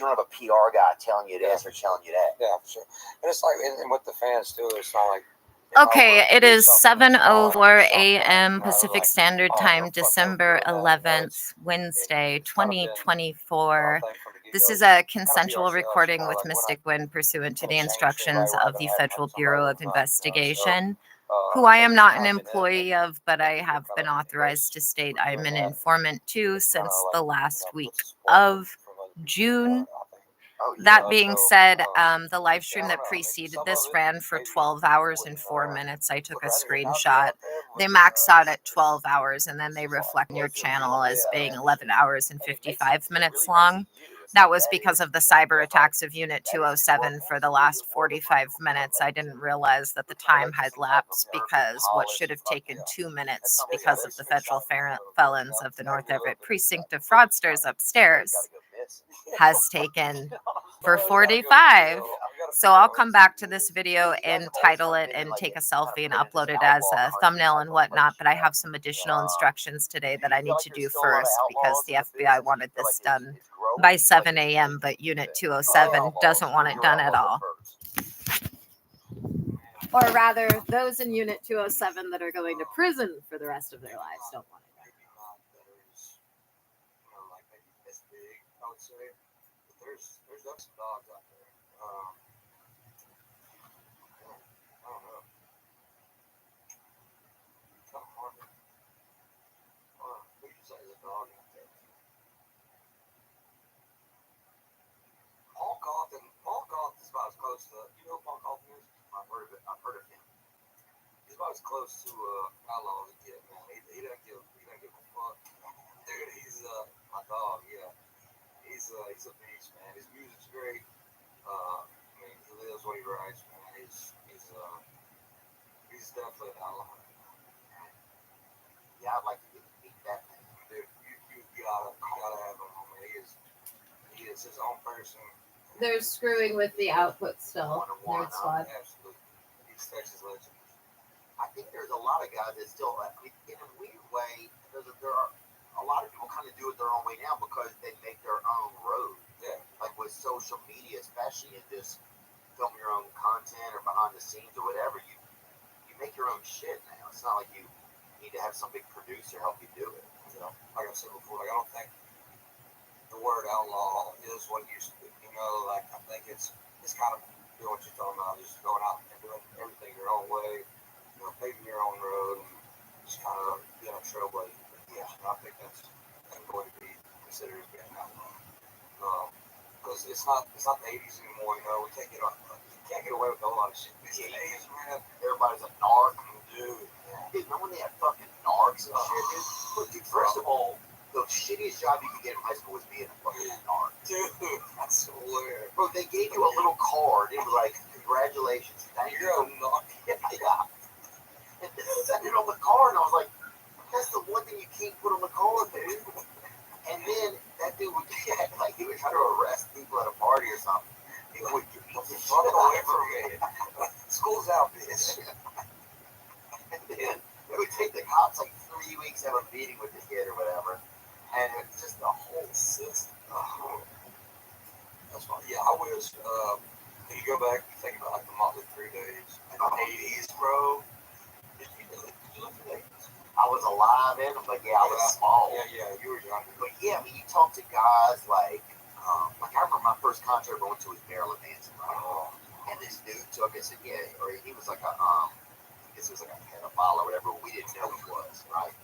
don't have a PR guy telling you this or telling you that. Yeah, for sure. And it's like, and with the fans too, it's not like. Okay, it is 7:04 a.m. Pacific Standard Time, December 11th, Wednesday, 2024. This is a consensual recording with Mystic Wind pursuant to the instructions of the Federal Bureau of Investigation, who I am not an employee of, but I have been authorized to state I'm an informant to since the last week of June. That being said, the live stream that preceded this ran for 12 hours and 4 minutes. I took a screenshot. They maxed out at 12 hours, and then they reflect your channel as being 11 hours and 55 minutes long. That was because of the cyber attacks of Unit 207 for the last 45 minutes. I didn't realize that the time had lapsed because what should have taken 2 minutes because of the federal felons of the North Everett precinct of fraudsters upstairs has taken for 45. So I'll come back to this video and title it and take a selfie and upload it as a thumbnail and whatnot. But I have some additional instructions today that I need to do first because the FBI wanted this done by 7 a.m. But Unit 207 doesn't want it done at all. Or rather, those in Unit 207 that are going to prison for the rest of their lives don't want it. There's some dogs out there. I don't know. Kind of hard. We could say there's a dog out there. Paul Cawthon is about as close to, you know who Paul Cawthon is? I've heard of him. He's about as close to outlaw as he gets, man. He doesn't give a fuck. Dude, he's my dog, yeah. He's a beast, man. His music's great. I mean, he lives what he writes, man. He's definitely an outlaw. Yeah, I'd like to meet that man. Dude, you gotta have him. I mean, he is his own person. They're screwing with the output still. Nerd Squad. Absolutely. He's Texas legend. I think there's a lot of guys that still, in a weird way, there are a lot of people kind of do it their own way now because they make their own road. Yeah. Like with social media, especially in just film your own content or behind the scenes or whatever, you make your own shit now. It's not like you need to have some big producer help you do it. You know, like I said before, like I don't think the word outlaw is what it used to be. You know, like I think it's kind of doing what you're talking about, just going out and doing everything your own way, you know, paving your own road, and just kind of being a trailblazer. Yeah, I think that's going to be considered as being an outlaw. Because it's not the 80s anymore, you know. You can't get away with a lot of shit these days, man. Everybody's a narc. Dude, Dude, remember when they had fucking narcs and shit, dude? Look, dude, first of all, the shittiest job you could get in high school was being a fucking narc. Dude, I swear. Bro, they gave you a little card. It was like, congratulations, thank you. You're a narc. Yeah. And they sent it on the card, and I was like, that's the one thing you can't put on the card, dude. And then that dude would like he would try to arrest people at a party or something. He would get the fuck away from me. School's out, bitch. And then it would take the cops like 3 weeks to have a meeting with the kid or whatever. And it's just the whole system. Oh. That's fine. Yeah, I wish can you go back and think about like the Motley Crue days in the 80s, bro? Did you look at the 80s? I was alive in them, but yeah, I was small. Yeah, you were younger. But yeah, I mean, you talk to guys like I remember my first concert I went to was Marilyn Manson, right? Oh. And this dude took us, and or he was like I guess he was like a pedophile or whatever. We didn't know he was, right?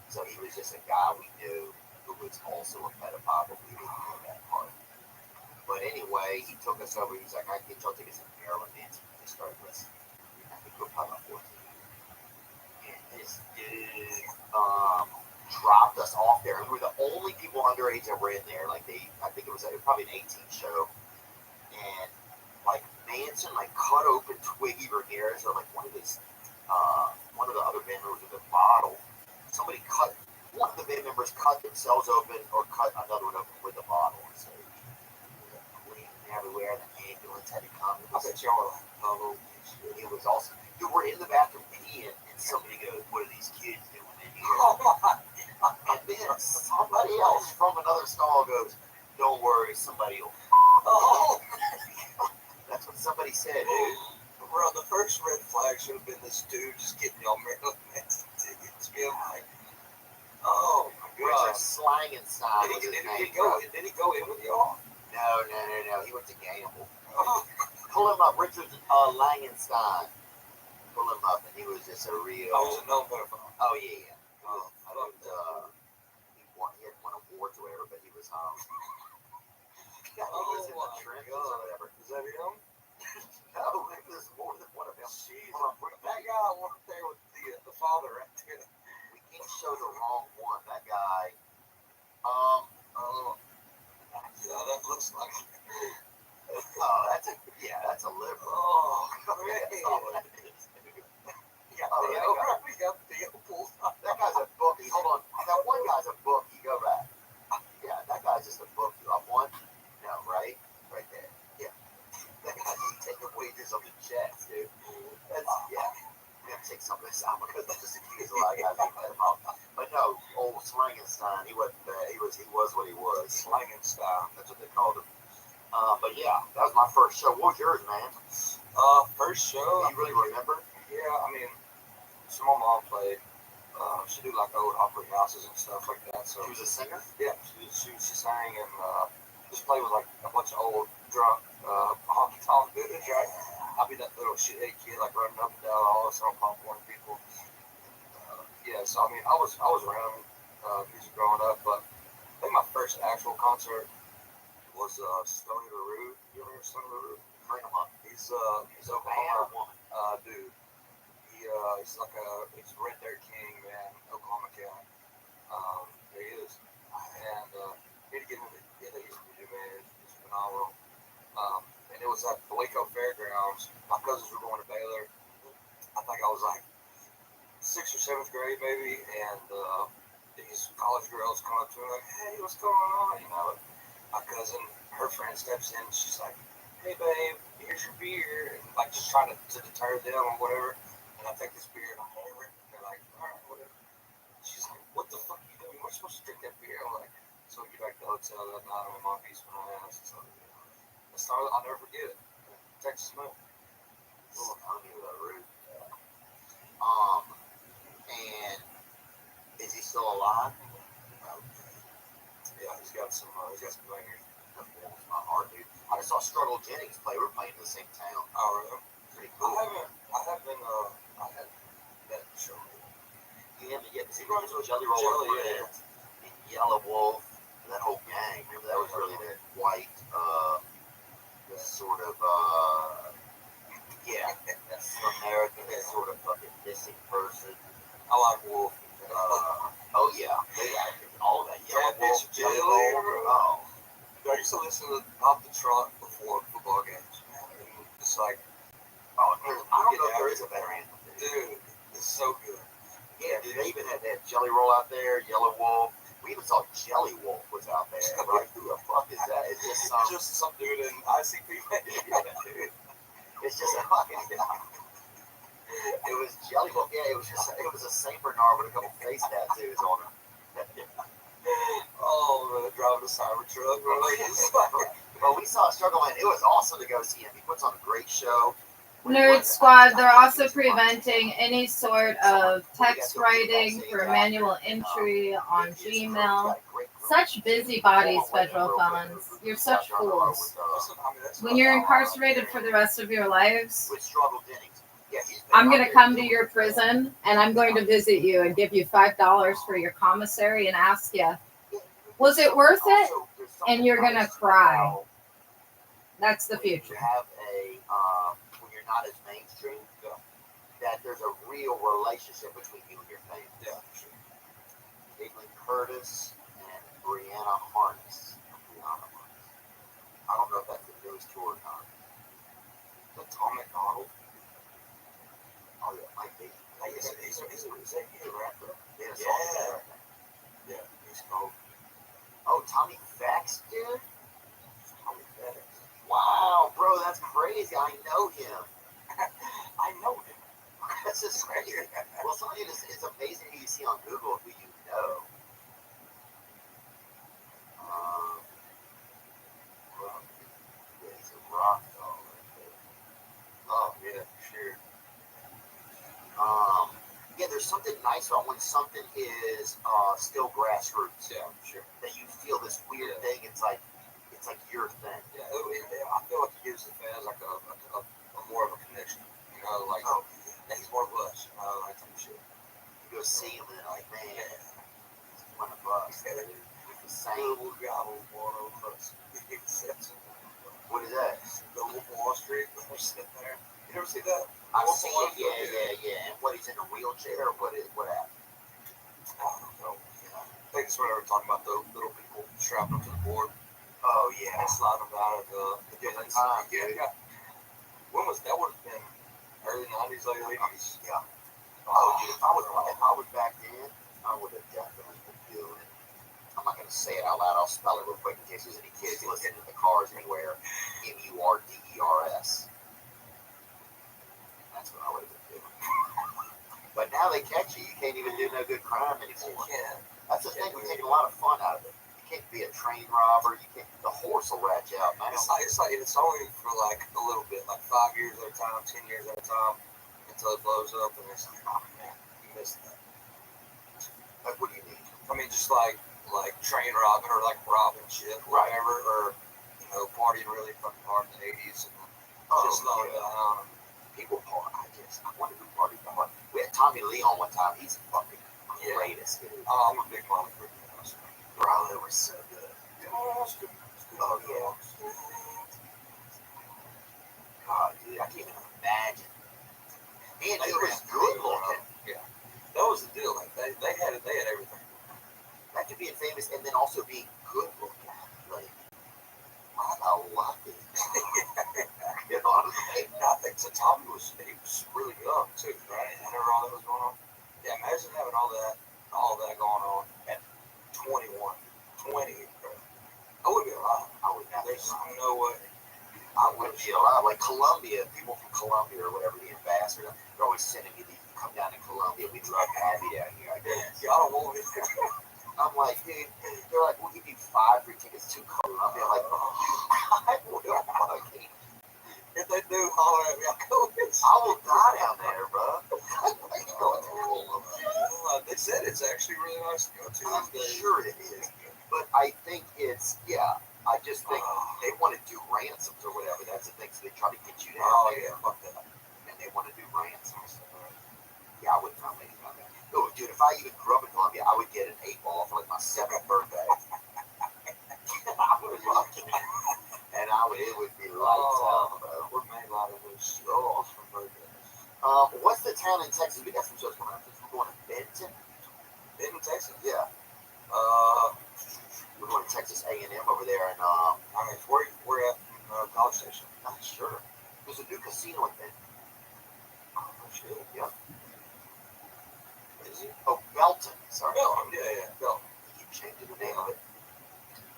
So he was just a guy we knew who was also a pedophile, but we didn't know that part. But anyway, he took us over. He was like, I can get y'all tickets to Marilyn Manson. We just started listening. I think we were probably about 14. This dude dropped us off there, and we were the only people underage that were in there. Like I think it was probably an 18 show, and like Manson like cut open Twiggy Ramirez or like one of the other band members with a bottle. Somebody cut one of the band members cut themselves open or cut another one open with a bottle. And so bleeding everywhere. The ambulance had to come. I bet y'all were like, oh, it was awesome. You were in the bathroom peeing. Somebody goes, what are these kids doing in here? And then somebody else from another stall goes, Don't worry, somebody will. Oh, That's what somebody said, dude. bro, the first red flag should have been this dude just getting y'all Maryland Manson tickets. Being like, oh my Richard god. Slangenstein was his name. Did he go in with y'all? No. He went to Gamble. Oh, Pull him up, Richard Langenstein. Pull him up, and he was just a real. I was a known pedophile. Oh yeah. Oh, I love that. He had won awards or whatever, but he was he was in the my trenches God. or whatever. Is that him? No, there's more than one of them. Jeez, Hold on, bring that guy I went up there with the father right there. We can't show the wrong one. That guy. Yeah, that looks like. That's a liberal. Oh, That's all man. that is. We got Theo pulled up. That guy's a bookie. Hold on. That one guy's a bookie. Go back. Yeah, that guy's just a bookie. Up one? No, right? Right there. Yeah. That guy's taking wages on the checks, dude. That's, yeah. I'm going to take some of this out because that's just accused a lot of guys being pedophile. But no, old Slangenstein, he wasn't bad. He was what he was. Slangenstein. That's what they called him. But yeah, that was my first show. What was yours, man? First show. Do you really remember? Yeah, I mean, so my mom played. She did like old opera houses and stuff like that. So She was a singer? yeah, she sang and just played with like a bunch of old drunk honky tonk dudes, right? I'd be that little shithead kid like running up and down all this on popcorn people. Yeah, so I mean, I was around music growing up, but I think my first actual concert was Stony LaRue. You ever heard of Stony LaRue? Bring him up. He's Man or Oklahoma woman? dude. He's like he's Red Dirt King, man, Oklahoma County. There he is. And need to get into the history, man. It's phenomenal. And it was at the Waco Fairgrounds. My cousins were going to Baylor. I think I was like 6th or 7th grade, maybe. And these college girls come up to me like, "Hey, what's going on?" You know, my cousin, her friend steps in. And she's like, "Hey, babe, here's your beer," and like just trying to deter them or whatever. And I take this beer and I hammer it. And they're like, "All right, whatever." She's like, "What the fuck are you doing? We're supposed to drink that beer." I'm like, so we get back to the hotel that night. I'm in my piece of my ass. So, I'll never forget it. Texas Moon. Little Tony LaRue. And is he still alive? Yeah, he's got some bangers. That warms my heart, dude. I just saw Struggle Jennings play. We're playing in the same town. Oh, really? Pretty cool. I had that show. You haven't yet, because he runs with Jelly Roll, yeah. Yellow Wolf, that whole gang. Remember, that was really that white, sort of, American, that sort of fucking missing person. I like Wolf. Oh yeah, all of that. Yellow Wolf, Jelly Roll. Oh, I used to listen to Pop the Trunk before football games, man. And it's like, I don't know if there is a better anthem. dude, it's so good. Yeah, dude, they even had that Jelly Roll out there, Yellow Wolf. We even saw Jelly Wolf was out there. Like, who the fuck is that? It's just some dude in ICP. It's just a fucking. It was Jelly Wolf. Yeah, it was a Saint Bernard with a couple face tattoos on him. Oh, man, driving a Cybertruck. Well, we saw Struggle, and it was awesome to go see him. He puts on a great show. Nerd Squad, they're also preventing any sort of text writing for manual entry on Gmail. Such busybodies, federal felons. You're such fools. When you're incarcerated for the rest of your lives, With Struggle Jennings. Yeah, I'm going to come to your prison and I'm going to visit you and give you $5 for your commissary and ask you, was it worth it? And you're going to cry. That's the future. You have when you're not as mainstream, that there's a real relationship between you and your fans. Yeah, sure. Caitlin Curtis and Brianna Harness. I don't know if that's the newest tour or not. The Tom McDonald. Oh, yeah, it might be. He's a rapper. Yeah. Yeah, he's called Oh, Tommy Vex, dude? Tommy Vex. Wow, bro, that's crazy. I know him. I know him. That's just crazy. Well, it's amazing who you see on Google who you know. something nice about when something is still grassroots. Yeah, sure. That you feel this weird thing. It's like your thing. Yeah, I feel like it gives the fans like a more of a connection. You know, like yeah, he's one of us. You know, like some shit. You go see him and they're like, man, Yeah. he's one of us. Yeah, He's the same. Little gobble, one of us. What is that? The Wolf of Wall Street. They're sitting there. You ever see that? I've Wolf of seen Wall it. Street? Yeah. And what, he's in a wheelchair or what happened? I don't know. I think it's whenever we're talking about the little people strapped up to the board. Oh yeah. And sliding them out of the different bins. time. Yeah. When was that? Would have been early 90s, late 80s. Yeah. Oh, dude, if I was back then, I would have definitely been doing. I'm not gonna say it out loud. I'll spell it real quick in case there's any kids listening in the cars anywhere. Murders. That's what I would have been doing. But now they catch you. You can't even do no good crime anymore. Yeah. That's the thing. We're taking a lot of fun out of it. You can't be a train robber. You can't. The horse will rat you out, man. It's only for like a little bit, like 5 years at a time, 10 years at a time, until it blows up, and it's like, oh man, you missed that. Like, what do you mean? I mean, just like train robbing or like robbing shit, Right. whatever, or you know, partying really fucking hard in the 80s and just slowing down. People party. I want to do party hard. We had Tommy Lee on one time. He's fucking greatest, dude. Oh, I'm a big Molly Creek. Bro, they were so good. Oh yeah. God, dude, I can't even imagine. And he was good looking. Yeah, that was the deal. Like they had everything. That could being famous and then also being good looking. Like, I love it. You know what I mean? I think so. Tommy was really young too, right? Whenever all that was going on. Yeah, imagine having all that going on at 21, 20. Bro. I would be alive. I would not. There's no way. I would be alive. Like Colombia, people from Colombia or whatever, the ambassador, they're always sending me these. Come down to Colombia, we drive Abby down here. I guess. Yeah, I don't want it. I'm like, dude, they're like, we'll give you 5 free tickets to Colombia. I'm like, I will fucking. If they do holler at me, I'll go. I will die down there, bro. They said it's actually really nice to go to. I'm sure it is. But I think it's, I just think they want to do ransoms or whatever. That's the thing. So they try to get you down there. Yeah, fuck that. And they want to do ransoms. Yeah, I wouldn't know anything about that. No, dude, if I even grew up in Colombia, I would get an 8-ball for like my 7th birthday. I would love it. And it would be lights out, bro. We're made a lot of those awesome birthdays. What's the town in Texas? We got some shows coming up. We're going to Benton. In Texas? Yeah. We're going to Texas A&M over there, and I mean, we're at College Station. Not sure. There's a new casino in Benton. Oh shit. Yeah. Is it? Oh, Belton. Sorry. Belton. Yeah. Belton. You changing the name of it.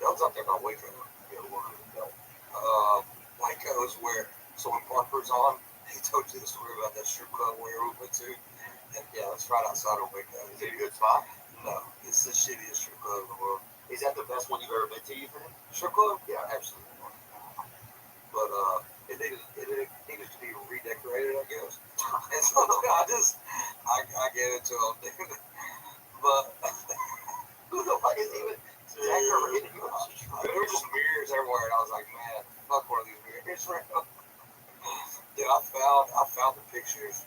Belton's up there by Waco. Yeah, we're going to Belton. Waco is where. So when Parker's on, he told you the story about that strip club where we went to. And yeah, it's right outside of Waco. Is it a good spot? No, it's the shittiest strip club in the world. Is that the best one you've ever been to, you think? Strip club? Yeah. Absolutely. But it needed to be redecorated, I guess. And so I gave it to him. But who the fuck is even decorated? There were just mirrors everywhere, and I was like, man, fuck one of these mirrors right now. Dude, I found the pictures.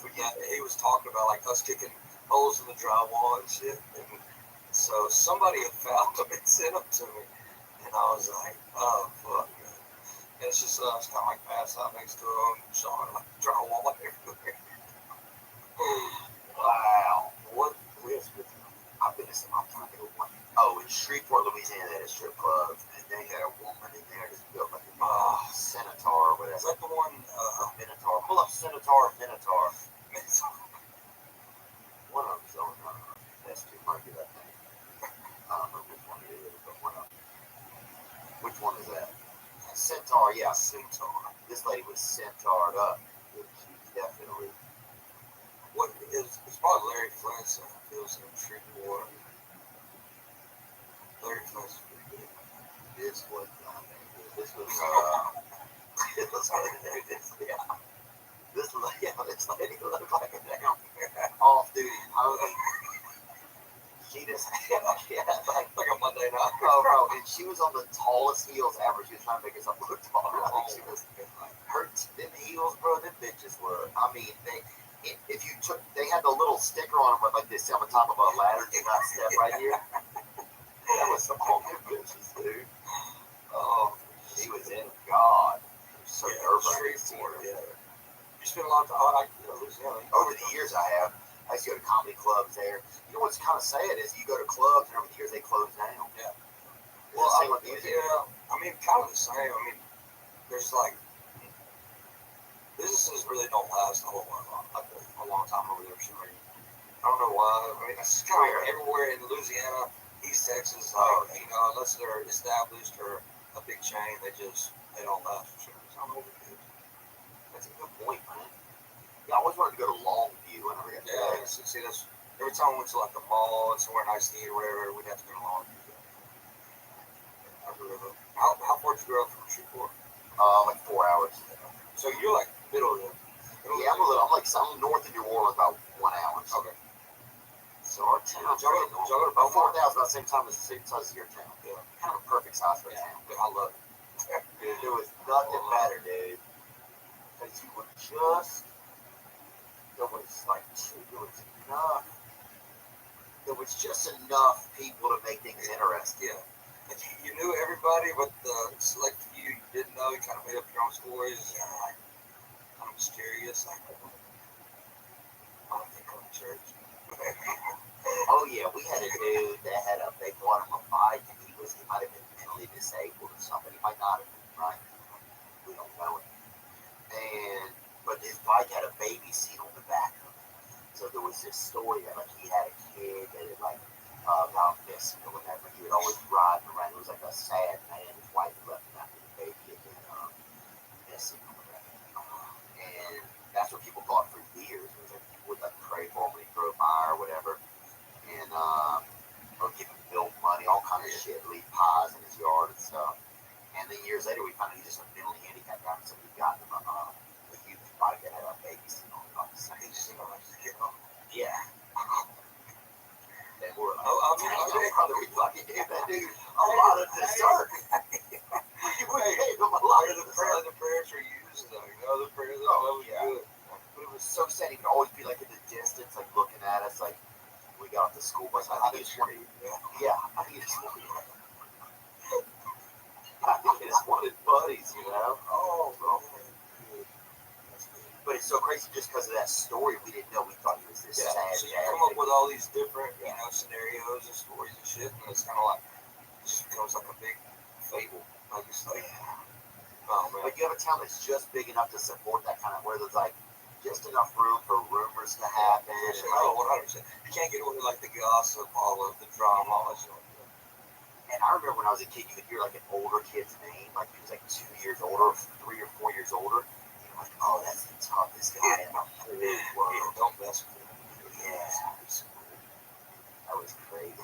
But yeah, he was talking about like us kicking holes in the drywall and shit. And so somebody had found them and sent them to me. And I was like, oh fuck, man. And it's just us kind of like passed out next to him, showing like drywall everywhere. Wow. What is with I've been to some, I'm trying to think of one. Oh, in Shreveport, Louisiana, they had a strip club, and they had a woman in there just built like a Centaur or whatever. Is that the one? Minotaur. Pull up Centaur, Minotaur. One of them's on S2 Market, I think. I don't know which one it is, but one of them. Which one is that? Centaur, yeah, Centaur. This lady was centaured up. She definitely. What is? It's probably Larry Flint's. It was in Shreveport. Larry Flint's pretty good. This was. This was. This lady looked like a damn. off duty. She just, yeah, like a Monday night. oh, and she was on the tallest heels ever. She was trying to make herself look tall. She was, them heels, bro, them bitches were, I mean, if you took, they had the little sticker on them with like this on the top of a ladder, do not step right here. That was some all good bitches, dude. Oh, she was in God. So nerve-wracking for her. Yeah. You spent a lot of time, Louisiana. Over the years I have. I used to go to comedy clubs there. You know what's kind of sad is you go to clubs and over the years they close down. Yeah. Well, I mean, kind of the same. I mean, there's like, businesses really don't last a whole lot, like a long time over there. So I don't know why. I mean, it's kind of everywhere in Louisiana, East Texas, like, unless they're established or a big chain, they don't last for sure. So I'm over it. That's a good point, man. Yeah, I always wanted to go to Longview whenever I got there. Yeah, see, that's every time we went to like the mall and somewhere nice to eat or whatever, we'd have to go to Longview. How far did you grow up from Shreveport? Like 4 hours. So you're like middle of it. Yeah, I'm like something north of New Orleans, about 1 hour. Okay. So our town, about 4,000, about the same time as your town. Yeah. Kind of a perfect size for a town. Yeah, I love it. Dude, there was nothing better, dude. Because you were just, there was just enough people to make things interesting. Yeah. Like you knew everybody, but the select few you didn't know, you kind of made up your own stories. Yeah. Kind of mysterious. Like, I don't think I'm in church. Oh yeah, we had a dude that they bought him a bike, and he might have been mentally disabled or something. He might not have been, right? We don't know it. But his bike had a baby seat on the back of it. So there was this story that like he had a kid that had like gone missing or whatever. He would always ride around. It was like a sad man. His wife left him after the baby had been missing or whatever. And that's what people thought for years. It was like people would like pray for him when he drove by or whatever. And or give him bill money, all kind of shit, leave pies in his yard and stuff. And then years later, we found out he just was mentally handicapped guy, so we got him a youth bike that had a baby seat on the side. He just didn't know how to get home. Yeah. And we're like, brother, we fucking gave that dude a lot of dessert. We gave him a lot of dessert. The prayers are used, though. The prayers are always good. But it was so sad. He could always be like in the distance, like looking at us, like we got off the school bus. I think he just wanted, I think he just wanted buddies, you know? Oh, bro. But it's so crazy just because of that story. We didn't know. We thought he was this sad. So you come up with all these different, scenarios and stories and shit, and it's kind of like, it just becomes like a big fable. Like, it's like, oh, man. But you have a town that's just big enough to support that kind of, where there's like just enough room for rumors to happen. Oh, 100%. You can't get away with like the gossip, all of the drama, all that shit. And I remember when I was a kid, you could hear like an older kid's name, like he was like 2 years older, 3 or 4 years older. Like, oh, that's the toughest guy in the whole world. Yeah, don't mess with him. Yeah. That was crazy.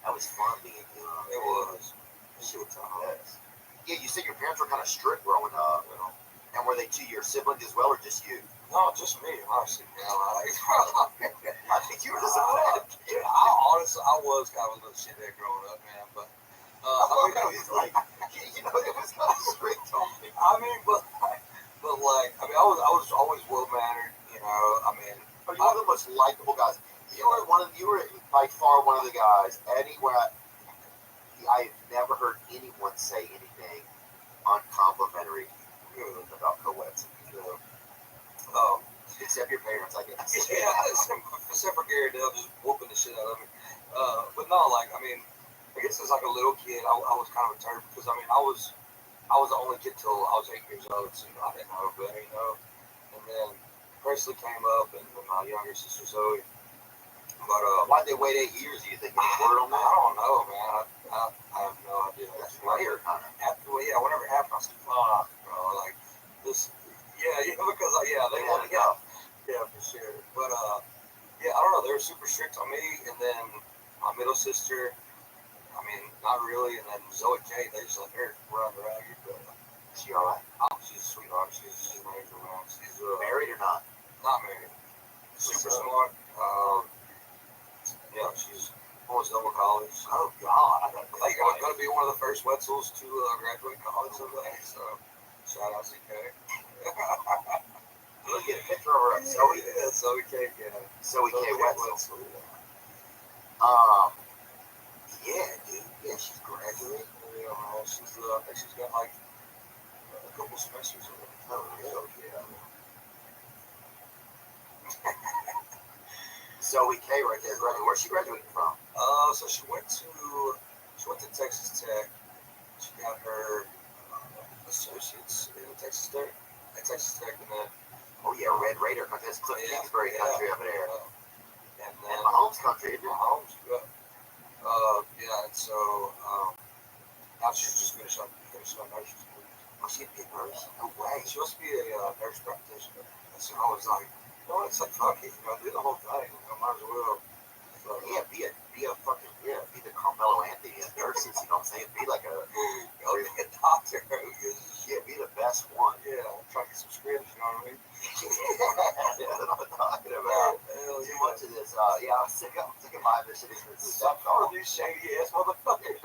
That was fun being young. It was. Shit, yes. Yeah, you said your parents were kind of strict growing up. And were they to your siblings as well, or just you? No, just me, honestly. I think you were just a bad kid. I was kind of a little shithead growing up, man. But, it's like, it was kind of strict on me. I was always well mannered, I mean, but you were the most likable guys. You were by far one of the guys anywhere. I've never heard anyone say anything uncomplimentary about co-eds. Except your parents, I guess. Yeah, except for Gary Dell just whooping the shit out of me. But no, like, I mean, I guess as like a little kid, I was kind of a turd because I was the only kid till I was 8 years old, so I didn't know better, And then Presley came up, and my younger sister Zoe. But why'd they wait 8 years? Do you think any word on that? I don't know, man. I have no idea. That's rare, kind of. Whenever it happened, I was like, fuck, bro, like this. Yeah, because they want to go. Yeah, for sure. But I don't know. They were super strict on me, and then my middle sister. I mean, not really. And then Zoe Kate, they just let her run around here. But is she alright? Oh, she's a sweetheart. She's an angel, man. She's married or not? Not married. Super smart. Yeah, she's almost done with college. Oh God, I I think I'm gonna be one of the first Wetzels to graduate college someday. So shout out CK. Look at a picture of her. Zoe. Yeah, Zoe K. Yeah, Zoe K. Wetzel. Yeah, dude. Yeah, she's graduating. Yeah, she's I think she's got like a couple semesters in it. Oh, really? Yeah. Zoe K. right there. Where's she graduating from? So she went to Texas Tech. She got her associates in Texas Tech. At Texas Tech, and then Oh yeah, Red Raider country. That's Cliff Kingsbury country over there. And And then Mahomes country, isn't it? Mahomes, yeah, and so now she's just finishing up nursing school. Oh, she'd be a nurse. No way. She's supposed to be a nurse practitioner. And so I was like, it's like fuck it, do the whole thing. Might as well. So, Yeah, be a fucking be the Carmelo Anthony of nurses. You know what I'm saying? Be like go be a doctor. be the best one. Yeah, try to get some scripts. You know what I mean? That's what I'm talking about. Too much of this. I'm sick of my mission. Stop calling you shady ass motherfucker.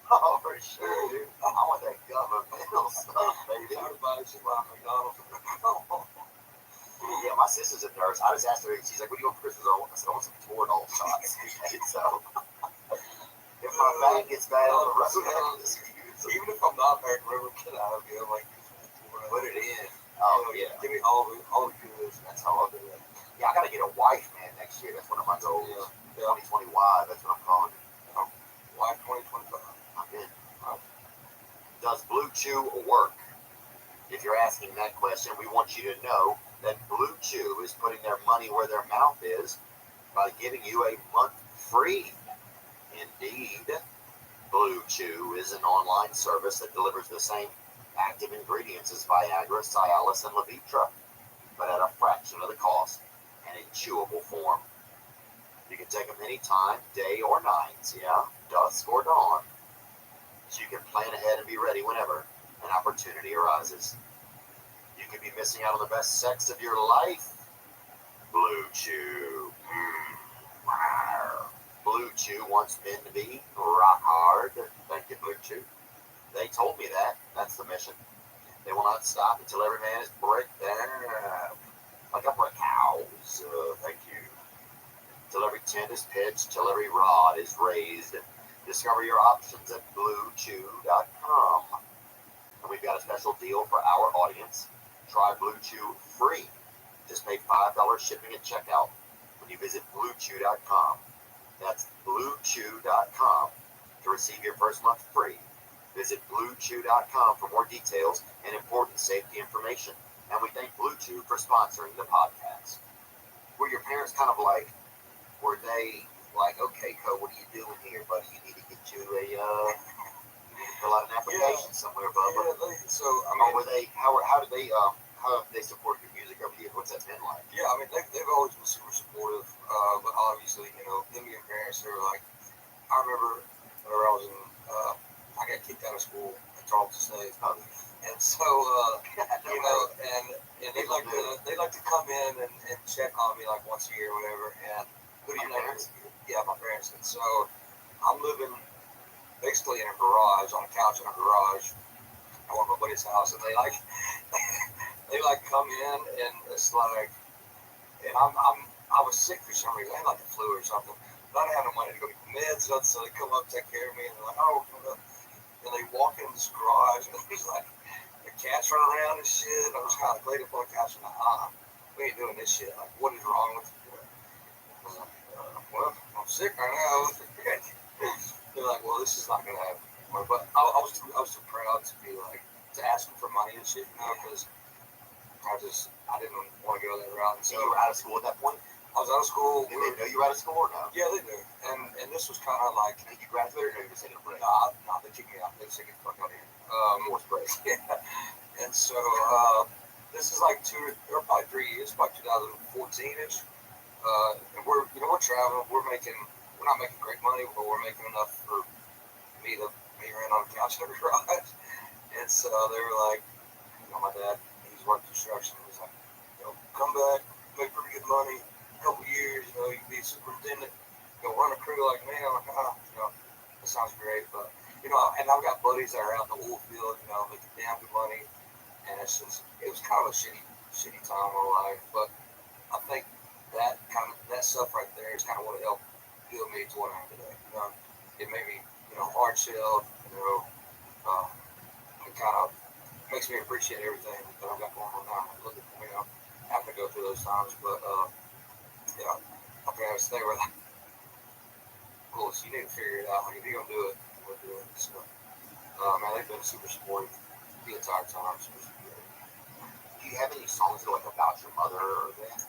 Oh, for sure, dude. I want that government stuff, baby. Everybody should buy McDonald's. Yeah, my sister's a nurse. I just asked her, she's like, what do you want for Christmas? I said, I want some Toradol shots. So, if my back gets bad on the road, even if I'm not back, wherever can I be? I'm like, put it in. Oh, yeah. Give me all the goods. That's how I'll do it. Yeah, I got to get a wife, man, next year. That's one of my goals. Yeah. 2020 wide. That's what I'm calling it. Wife 2025. I'm in. Does Blue Chew work? If you're asking that question, we want you to know that Blue Chew is putting their money where their mouth is by giving you a month free. Indeed, Blue Chew is an online service that delivers the same active ingredients as Viagra, Cialis, and Levitra, but at a fraction of the cost and in chewable form. You can take them anytime, day or night, dusk or dawn. So you can plan ahead and be ready whenever an opportunity arises. You could be missing out on the best sex of your life. Blue Chew. Blue Chew wants men to be rock hard. Thank you, Blue Chew. They told me that. That's the mission. They will not stop until every man is brick like a brick house. Thank you. Till every tent is pitched, till every rod is raised. Discover your options at BlueChew.com. And we've got a special deal for our audience. Try Blue Chew free. Just pay $5 shipping at checkout when you visit BlueChew.com. That's BlueChew.com to receive your first month free. Visit BlueChew.com for more details and important safety information. And we thank Blue Chew for sponsoring the podcast. Were your parents kind of like, were they like, okay, Co, what are you doing here, buddy? You need to get you fill out an application somewhere, Bubba. Yeah, so I mean, were they? How did they? How have they support your music over the years? What's that been like? Yeah, I mean, they've always been super supportive. But obviously, them being parents, they were like, I remember whenever I was in, I got kicked out of school at Charleston State, and so and they like to come in and check on me like once a year or whatever. And who are your parents? Yeah, my parents. And so I'm living basically in a garage, on a couch in a garage, at one of my buddy's house, and they come in, and it's like, and I was sick for some reason. I had like a flu or something, but I didn't have no money to go get meds, so they come up, take care of me, and they're like, oh, and they walk in this garage, and there's like the cats run around and shit. I was kind of laid up on the couch, and we ain't doing this shit. Like, what is wrong with you? I was like, well, I'm sick right now. They're like, well, this is not gonna happen. But I was too proud to be like to ask them for money and shit, because I didn't want to go that route. And so you were out of school at that point? I was out of school. Did they know you were out of school or no? Yeah, they knew. And this was kind of like, you graduated or you were taking a break? Nah, they kicked me out. They said, get the fuck out of here. Fourth grade. Yeah. And so this is like 2 or probably 3 years, probably 2014-ish. And we're traveling. We're not making great money, but we're making enough for me to be around on the couch in the garage. And so they were like, my dad, he's worked construction. He's like, come back, make pretty good money. couple years, you can be superintendent, run a crew like me. I'm like, that sounds great. But, and I've got buddies that are out in the oil field, making damn good money. And it was kind of a shitty time in my life. But I think that stuff right there is kind of what helped build me to what I am today. It made me, hard shelled, it kind of makes me appreciate everything that I've got going on now. Look at, having to go through those times. But, yeah, okay, I stay with that. Cool, so you need to figure it out. Like, if you're going to do it, we'll do it. So, man, they've been super supportive the entire time. Super supportive. Do you have any songs that are like about your mother or that?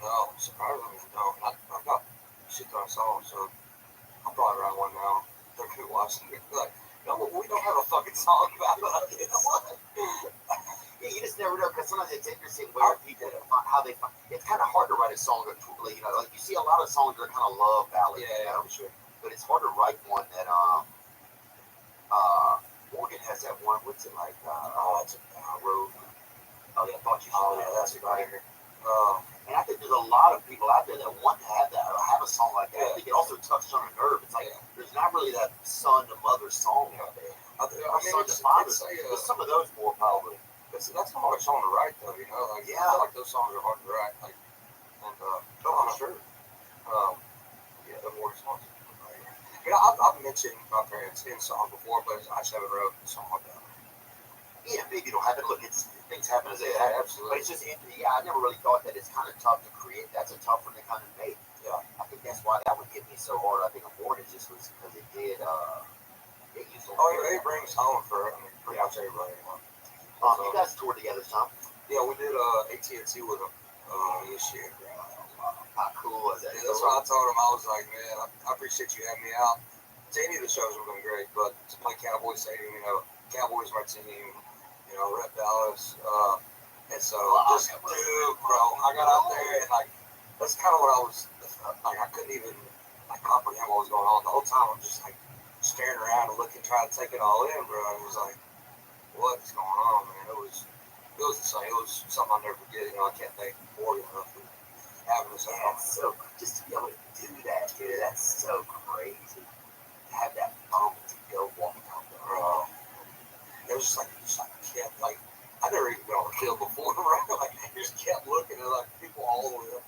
No, surprisingly, no. I've got shit ton of songs, so I'll probably write one now. They're gonna be watching it. Like, no, we don't have a fucking song about it. You know what? Yeah, you just never know, because sometimes it's interesting where people how they find. It's kind of hard to write a song that like you see a lot of songs that are kind of love ballads, Yeah, for sure. but it's hard to write one that Morgan has that one. What's it like? It's Road. Oh yeah, I thought you should. Oh yeah, that's a great. And I think there's a lot of people out there that want to have that or have a song like that. Yeah. I think it also touched on a nerve. It's like there's not really that son to mother song out there. I mean, son to father. There's some of those more probably. That's a hard song to write though. Like, I feel like those songs are hard to write. Like, and I'm sure. Yeah, the more songs. I've mentioned my parents in songs before, but I just haven't wrote a song like that. Yeah, maybe you don't have it. Look, things happen as they happen. Absolutely. But it's just, I never really thought that it's kind of tough to create. That's a tough one to kind of make. Yeah. I think that's why that would get me so hard. I think a mortgage just was because it did. It used to. It brings home for pretty much everybody. You guys toured together some. Yeah, we did AT&T with them this year. How cool was that? Yeah, that's what I told him. I was like, man, I appreciate you having me out. To any of the shows would have been great, but to play Cowboy Stadium, Cowboys my team, Rep Dallas, and so dude, bro, I got out there and like that's kind of what I was like. I couldn't even comprehend what was going on the whole time. I'm just like staring around and looking, trying to take it all in, bro. And it was like, what is going on, man? It was insane. It was something I'll never forget. I can't thank Morgan enough for having us out. So just to be able to do that, dude, that's so crazy. To have that moment to go walking out there. It was just like kept like I never even been on the field before, right? Like you just kept looking at like people all the way up.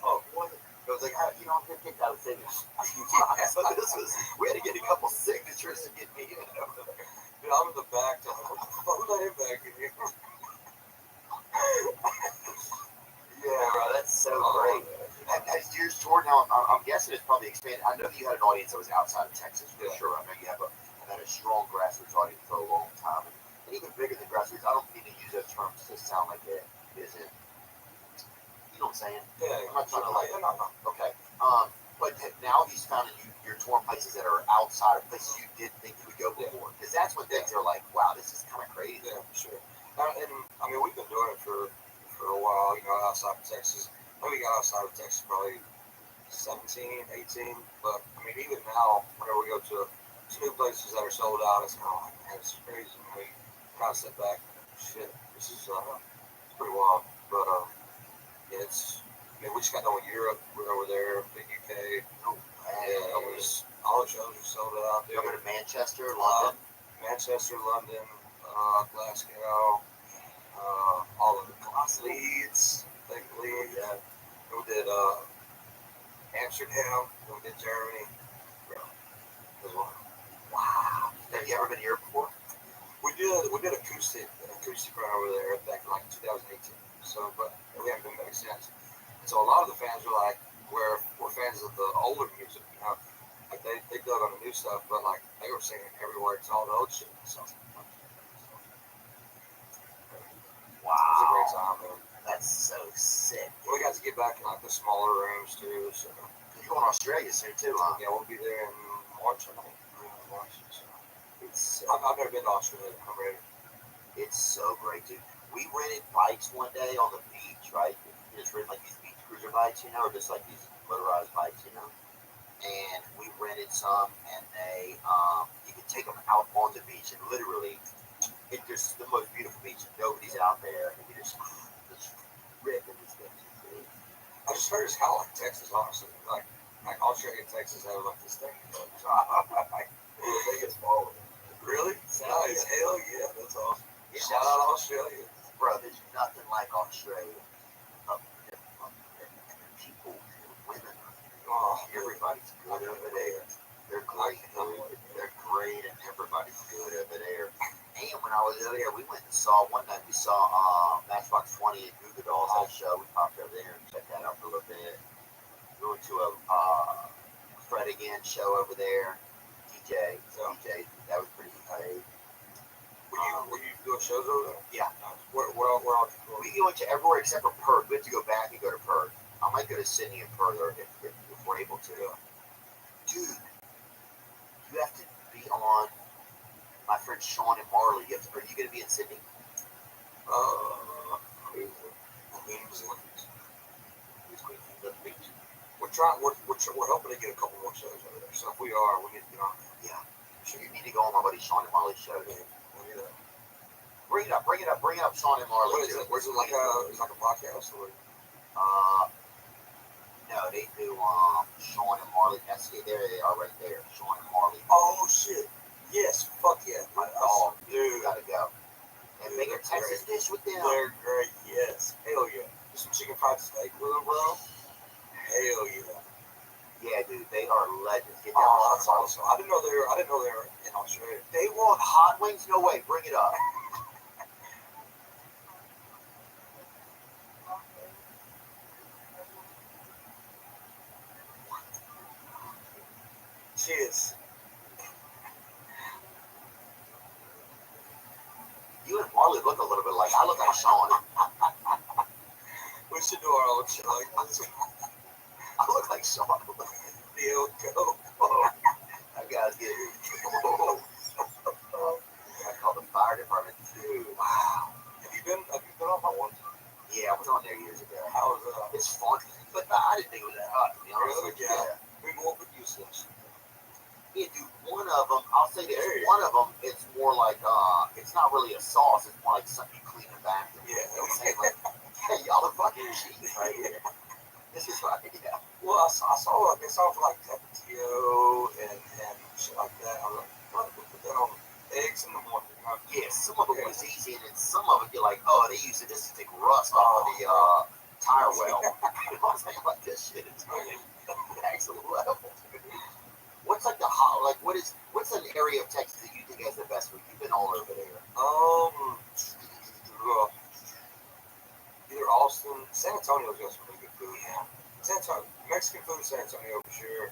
Oh boy. It was like, I'm gonna get out of signatures a few times. But we had to get a couple signatures to get me in over there. Dude, I'm in the back, who let him back in here? Yeah, bro, that's so great. As years toward now, I'm guessing it's probably expanded. I know you had an audience that was outside of Texas for sure. I know you have had a strong grassroots audience for a long time, and even bigger than grassroots. I don't mean to use those terms to sound like it isn't. You know what I'm saying? Yeah, I'm not trying to like. No. Okay. But now he's found you're touring places that are outside of places you didn't think you would go before, because that's when things are like, wow, this is kind of crazy. Yeah, for sure. And I mean, we've been doing it for a while, outside of Texas. We got outside of Texas probably 17, 18, but I mean, even now, whenever we go to new places that are sold out, it's kind of like, man, it's crazy. We kind of sit back, shit, this is it's pretty wild. But yeah, we just got done with Europe. We're over there, big UK. Yeah, it was all the shows are sold out. You're over to Manchester, London, Glasgow, all of the Leeds, Leeds. Yeah. We did Amsterdam. We did Germany. Wow. Have you ever been here before? We did acoustic run over there back in like 2018. So, but we haven't been back since. And so a lot of the fans were like, we're fans of the older music, like they dug on the new stuff, but like they were singing everywhere it's all the old shit. So, wow. It was a great time, man. That's so sick. We got to get back in like the smaller rooms too. So. You're going to Australia soon too, huh? Yeah, we'll be there in March, I think. So. I've never been to Australia. I'm ready. It's so great, dude. We rented bikes one day on the beach, right? We just rented like these beach cruiser bikes, or just like these motorized bikes, And we rented some, and they, you could take them out on the beach, and literally, it's just the most beautiful beach. Nobody's out there, and you just rip in these things. I just heard it's kind of like Texas, honestly. Like Australia and Texas have like this thing. So I think it's following. really? Nice. Hell yeah, that's awesome. Yeah, Shout out Australia. bro, there's nothing like Australia. People, women, everybody's good over there. They're great, dude. They're great, and everybody's good over there. And when I was over there, we went and saw one night. We saw Matchbox 20 and Goo Goo Dolls at a show. We popped over there and checked that out for a little bit. We went to a Fred Again show over there. DJ, that was pretty tight. Were you doing shows over there? Yeah. Where all you going? We go into everywhere except for Perth. We have to go back and go to Perth. I might go to Sydney and Perth if we're able to. Dude, you have to be on my friend Sean and Marley. Are you going to be in Sydney? Queens. We're hoping to get a couple more shows over there. So if we are, we need to get on there. Yeah. So you need to go on my buddy Sean and Marley's show. Bring it up, Sean and Marley. What is it? Where's it like it's like a podcast or? No, they do Sean and Marley. There they are right there. Sean and Marley. Oh shit. Yes, fuck yeah. Oh, dude, gotta go. And make a Texas dish with them. They're great, yes. Hell yeah. Some chicken fried steak with them, bro. Hell yeah. Yeah, dude, they are legends. Get Oh, down. that's awesome. I didn't know they were in Australia. They want hot wings? No way. Bring it up. Cheers. You and Marley look a little bit like I look like Sean. We should do our own shit like this. I look like Sean. Deal go. That guy's getting. I called the fire department too. Wow. Have you been on that one? Yeah, I was on there years ago. How was that? It's fun, but I didn't think it was that hot. To be honest with you. Yeah. We more but useless. Yeah, dude. One of them, I'll say this. One of them, it's more like it's not really a sauce. It's more like something you clean the bathroom. Yeah. You know what I'm saying? Like, hey, y'all are fucking cheap right here. This is right, yeah. Well, I saw they saw for like tapatio and shit like that. I was like, what? We put that on eggs in the morning. Yeah, some of it was easy, and then some of it you're like, oh, they used it just to take rust off of the tire well. You know what I'm saying? Like, this shit is next level. What's like what's an area of Texas that you think has the best food? You've been all over there. Either Austin, San Antonio's got some really good food. Yeah. San Antonio, Mexican food in San Antonio for sure.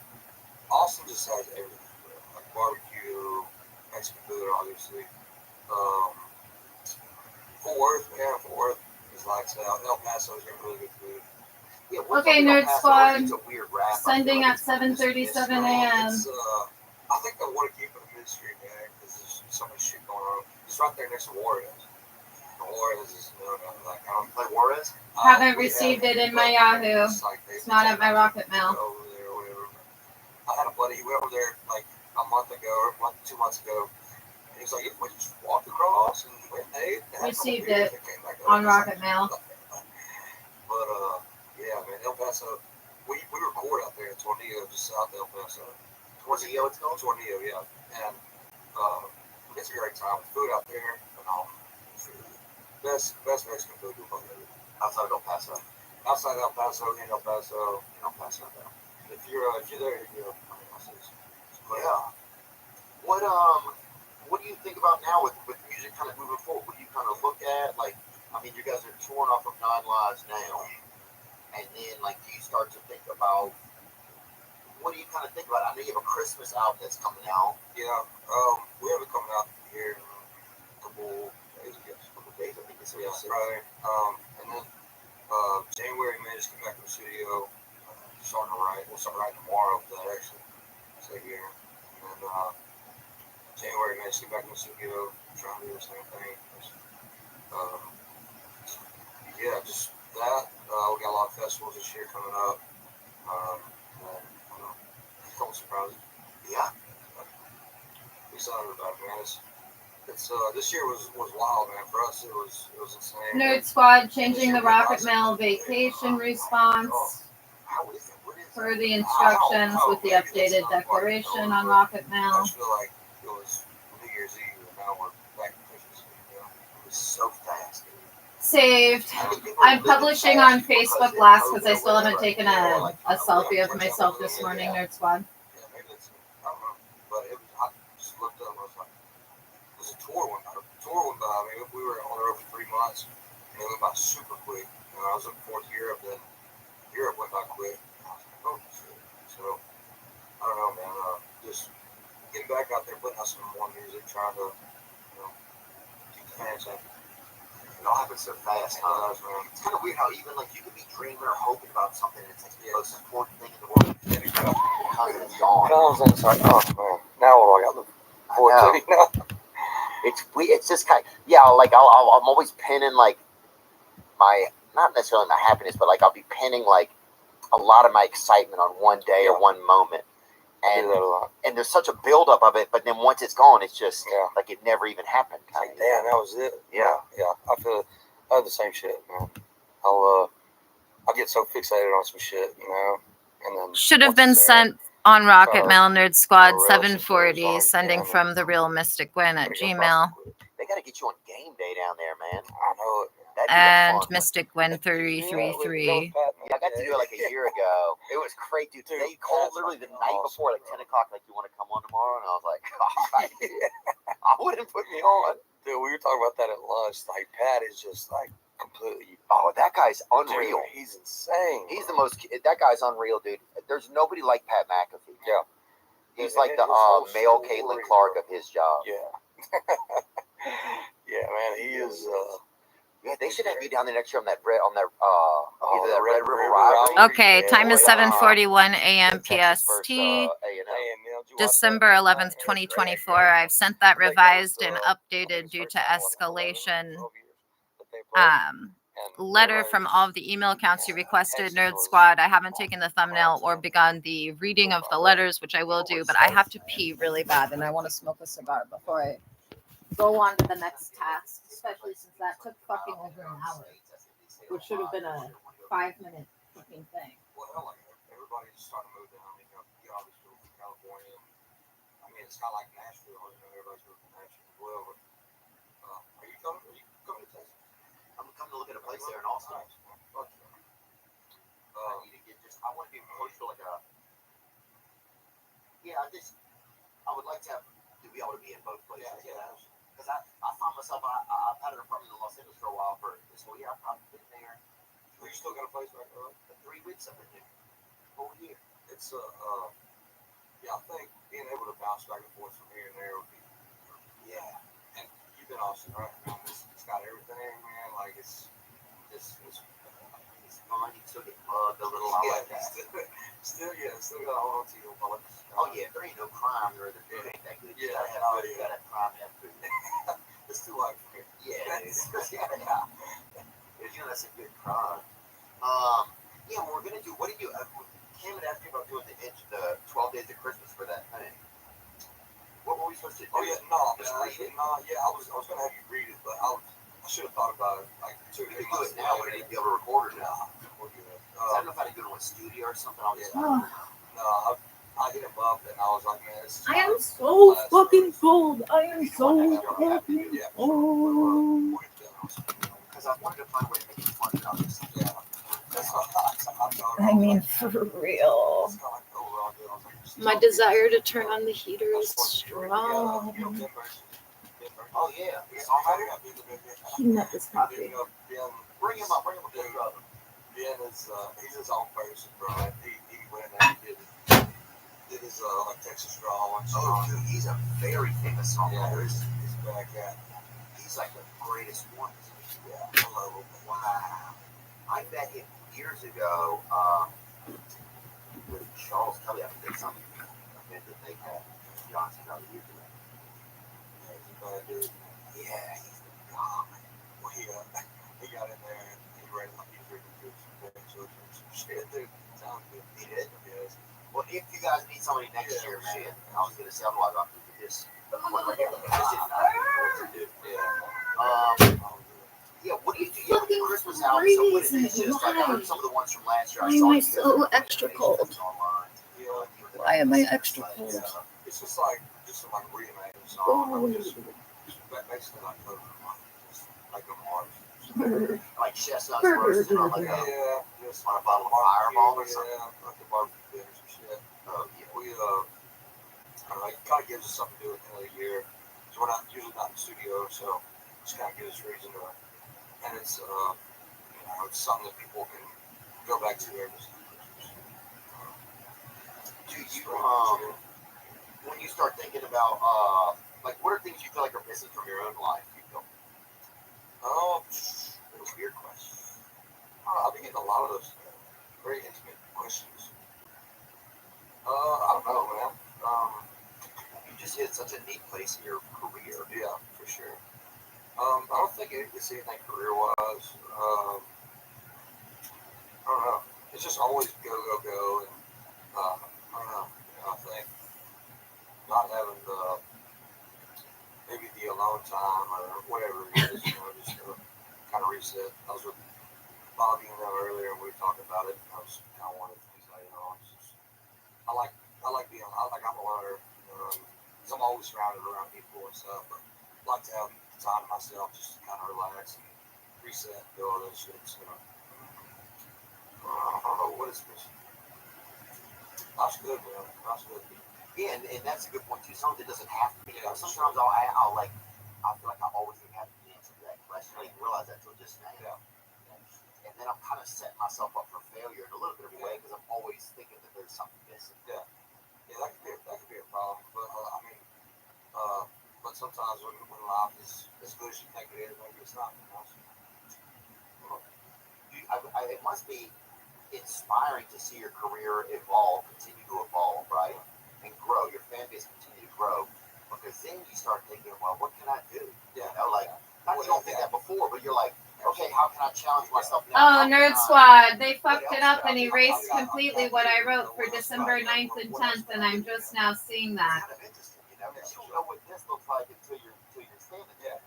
Austin just has everything, bro. Like barbecue, Mexican food, obviously. Fort Worth is like out. El Paso's got really good food. Yeah, Okay, Nerd Squad, it's a weird rap. sending at 7:37 a.m. I think they want to keep it a midstream, man, because there's so much shit going on. It's right there next to Juarez. Juarez is like I don't play Juarez. Haven't received it in my Yahoo. It's not at my Rocket Mail. Over there or whatever. I had a buddy. He went over there like a month ago, or 2 months ago. And he was like, "We just walked across and went and ate." Received it on Rocket Mail. But yeah, man, El Paso. We record out there in Tornillo, just south of El Paso. Tornillo, it's called Tornillo, yeah. And it's a great time. Food out there, phenomenal. Best Mexican food you'll find ever. Outside of El Paso. Outside El Paso, in El Paso. If you're there, you know. Yeah. What do you think about now with music kind of moving forward? What do you kind of look at? Like, I mean, you guys are touring off of 9 Lives now, and then like, do you start to think about what do you kind of think about? I know you have a Christmas album that's coming out. Yeah. We have it coming out here in a couple days, I guess. I think it's Friday. And then January, man, just get back to the studio. Starting to write. We'll start writing tomorrow for that, actually. Stay here. And then January, man, just get back in the studio. Trying to do the same thing. Yeah, just that. We got a lot of festivals this year coming up. A couple surprises. Yeah. Excited about it, man. It's this year was wild, man. For us, it was insane. Nerd Squad changing the Rocket Mail vacation response How is it? What is per the instructions with the updated declaration on Rocket I Mail. just feel like it was New Year's Eve, and now we're back to Christmas Eve. You know? It was so fast. Saved. I'm publishing on Facebook last because I still haven't taken a selfie of myself this morning, Nerd Squad. Yeah, maybe that's I don't know, but it was. I just looked up and I was like, "There's a tour went by." I mean, we were on the road for 3 months, and it went by super quick. You know, I was looking forward to Europe, then Europe went by quick. I was like, "Oh shit!" So I don't know, man. Just getting back out there, putting out some more music, trying to, keep the fans happy. It all happens so fast. It's kind of weird how even like you could be dreaming or hoping about something, and it's like the most important thing in the world. And it's gone. Comes and it's like, oh man, now what do I got to look forward to? You know? It's weird. It's just kind of, yeah. Like I'm always pinning like my, not necessarily my happiness, but like I'll be pinning like a lot of my excitement on one day or one moment. And there's such a buildup of it, but then once it's gone, it's just like it never even happened. Like, damn, that was it. Yeah. I have the same shit, man. I'll get so fixated on some shit, and then Should have been sent on Rocket Mail, Nerd Squad 740, sending from the real Mystic Gwen at Gmail. They got to get you on game day down there, man. I know it. And Mystic Gwen 333. Yeah, I got to do it like a year ago. It was great, dude. They called literally the night before, like 10 o'clock, like, you want to come on tomorrow? And I was like, God, I wouldn't put me on. Dude, we were talking about that at lunch. Like, Pat is just like completely. Oh, that guy's unreal. Dude, he's insane. He's the most. That guy's unreal, dude. There's nobody like Pat McAfee. Yeah. He's like the male Caitlin Clark of his job. Yeah. Yeah, man. He is. Yeah, they should have you down there next year on that Red River Rivalry. Okay, time is 7:41 AM PST, December 11th, 2024. I've sent that revised and updated due to escalation. Letter from all of the email accounts you requested, Nerd Squad. I haven't taken the thumbnail or begun the reading of the letters, which I will do, but I have to pee really bad, and I want to smoke a cigar before I go on to the next task, especially since that took fucking over an hour, which should have been a 5-minute fucking thing. Well, everybody's starting to move down. You obviously go from California. I mean, it's kind of like Nashville. Everybody's moving to Nashville as well. But, are you coming to Texas? I'm coming to look at a place there in Austin. I want to be close to like a. Yeah, I would like to be able to be in both places. Because I find myself, I've had an apartment in Los Angeles for a while for this whole year. I've been there. Well, you still got a place back there? For 3 weeks I've been there. Whole year. It's I think being able to bounce back and forth from here and there would be. Yeah. And you've been Austin, right? Man, it's got everything, man. Like it's fun. You still get mugged a little. I like that. Still got to hold on to your wallet. Oh yeah, there ain't no crime or the food ain't that good. You gotta have food. You gotta have crime and food. It's too light for me. Yeah, you know that's a good crime. Yeah, what we're gonna do. What did you? Cam had asked me about doing the 12 days of Christmas for that thing. What were we supposed to do? Oh yeah, I was gonna have you read it, but I should have thought about it. Like, we could do it now. We need to be able to record it now. We're good. I don't know if I had to go to a studio or something. I hit him up and I was like, man, this is I am so fucking cold. I am so fucking cold. Because I wanted to find a way to make it fun. I mean, for real. My desire to turn on the heater is strong. Oh yeah. He met this coffee. Bring him up. Ben is he's his own person, bro. He went and did his Texas draw. Oh, dude, he's a very famous songwriter. He's back at. He's like the greatest one. Yeah, I love him. Wow. I met him years ago with Charles Kelly. I think they something event that they had Johnson about a year ago. Yeah, he's a bad dude. Yeah, he's the god. Well, he got in there and he read like he's reading through some shit, dude. Sounds good. He did? Yes. Well, if you guys need somebody next year, man, I was gonna say otherwise I'll do this. One right here. to do. Yeah. Yeah, what do you do? You have a Christmas album, so what is it? It's just like I heard some of the ones from last year. I saw you guys were putting animations online. Why am I extra cold? It's just like some like reimagined song. I would just basically like put them on, just like a march. Like chestnuts roasted on like Yeah, just on a bottle of Fireball or something. Yeah, like the barbecue dinners and shit. Oh yeah. We I don't know, it kind of gives us something to do at the end of the year. So we're not usually not in the studio, so it's kind of gives us reason to. And it's it's something that people can go back to every Do you when you start thinking about like what are things you feel like are missing from your own life? You feel? Oh, that's a weird question. I've been getting a lot of those very intimate questions. I don't know, man. You just hit such a neat place in your career. Yeah, for sure. I don't think it's anything career-wise. I don't know. It's just always go, go, go, and I don't know. I think not having maybe the alone time or whatever it is, just to kind of reset. I was with Bobby and them earlier, and we were talking about it. And that was kind of one of the things I like being. I'm a loner. Cause I'm always surrounded around people and stuff, but I like to have time to myself just to kind of relax and reset, do all those shit. So, I don't know what is this. That's good, man. That's good. Yeah, and that's a good point too. Something that doesn't have to be. Sometimes I'll like I feel like I always have the answer to that question. I didn't realize that until just now. Yeah. And then I'm kind of setting myself up for failure in a little bit of a way because I'm always thinking that there's something missing. Yeah, that could be a problem. But but sometimes when life is as good as you think it is, maybe it's not. It must be inspiring to see your career evolve, continue to evolve, right, and grow. Your fan base continue to grow because then you start thinking, well, what can I do? Yeah, Like not you don't think that before, but you're like, okay, how can I challenge myself now? Oh, Nerd Squad, they fucked it up and erased completely what I wrote for December 9th and 10th, and I'm just now seeing It's that. kind of interesting, because you don't know what this looks like until you're standing there,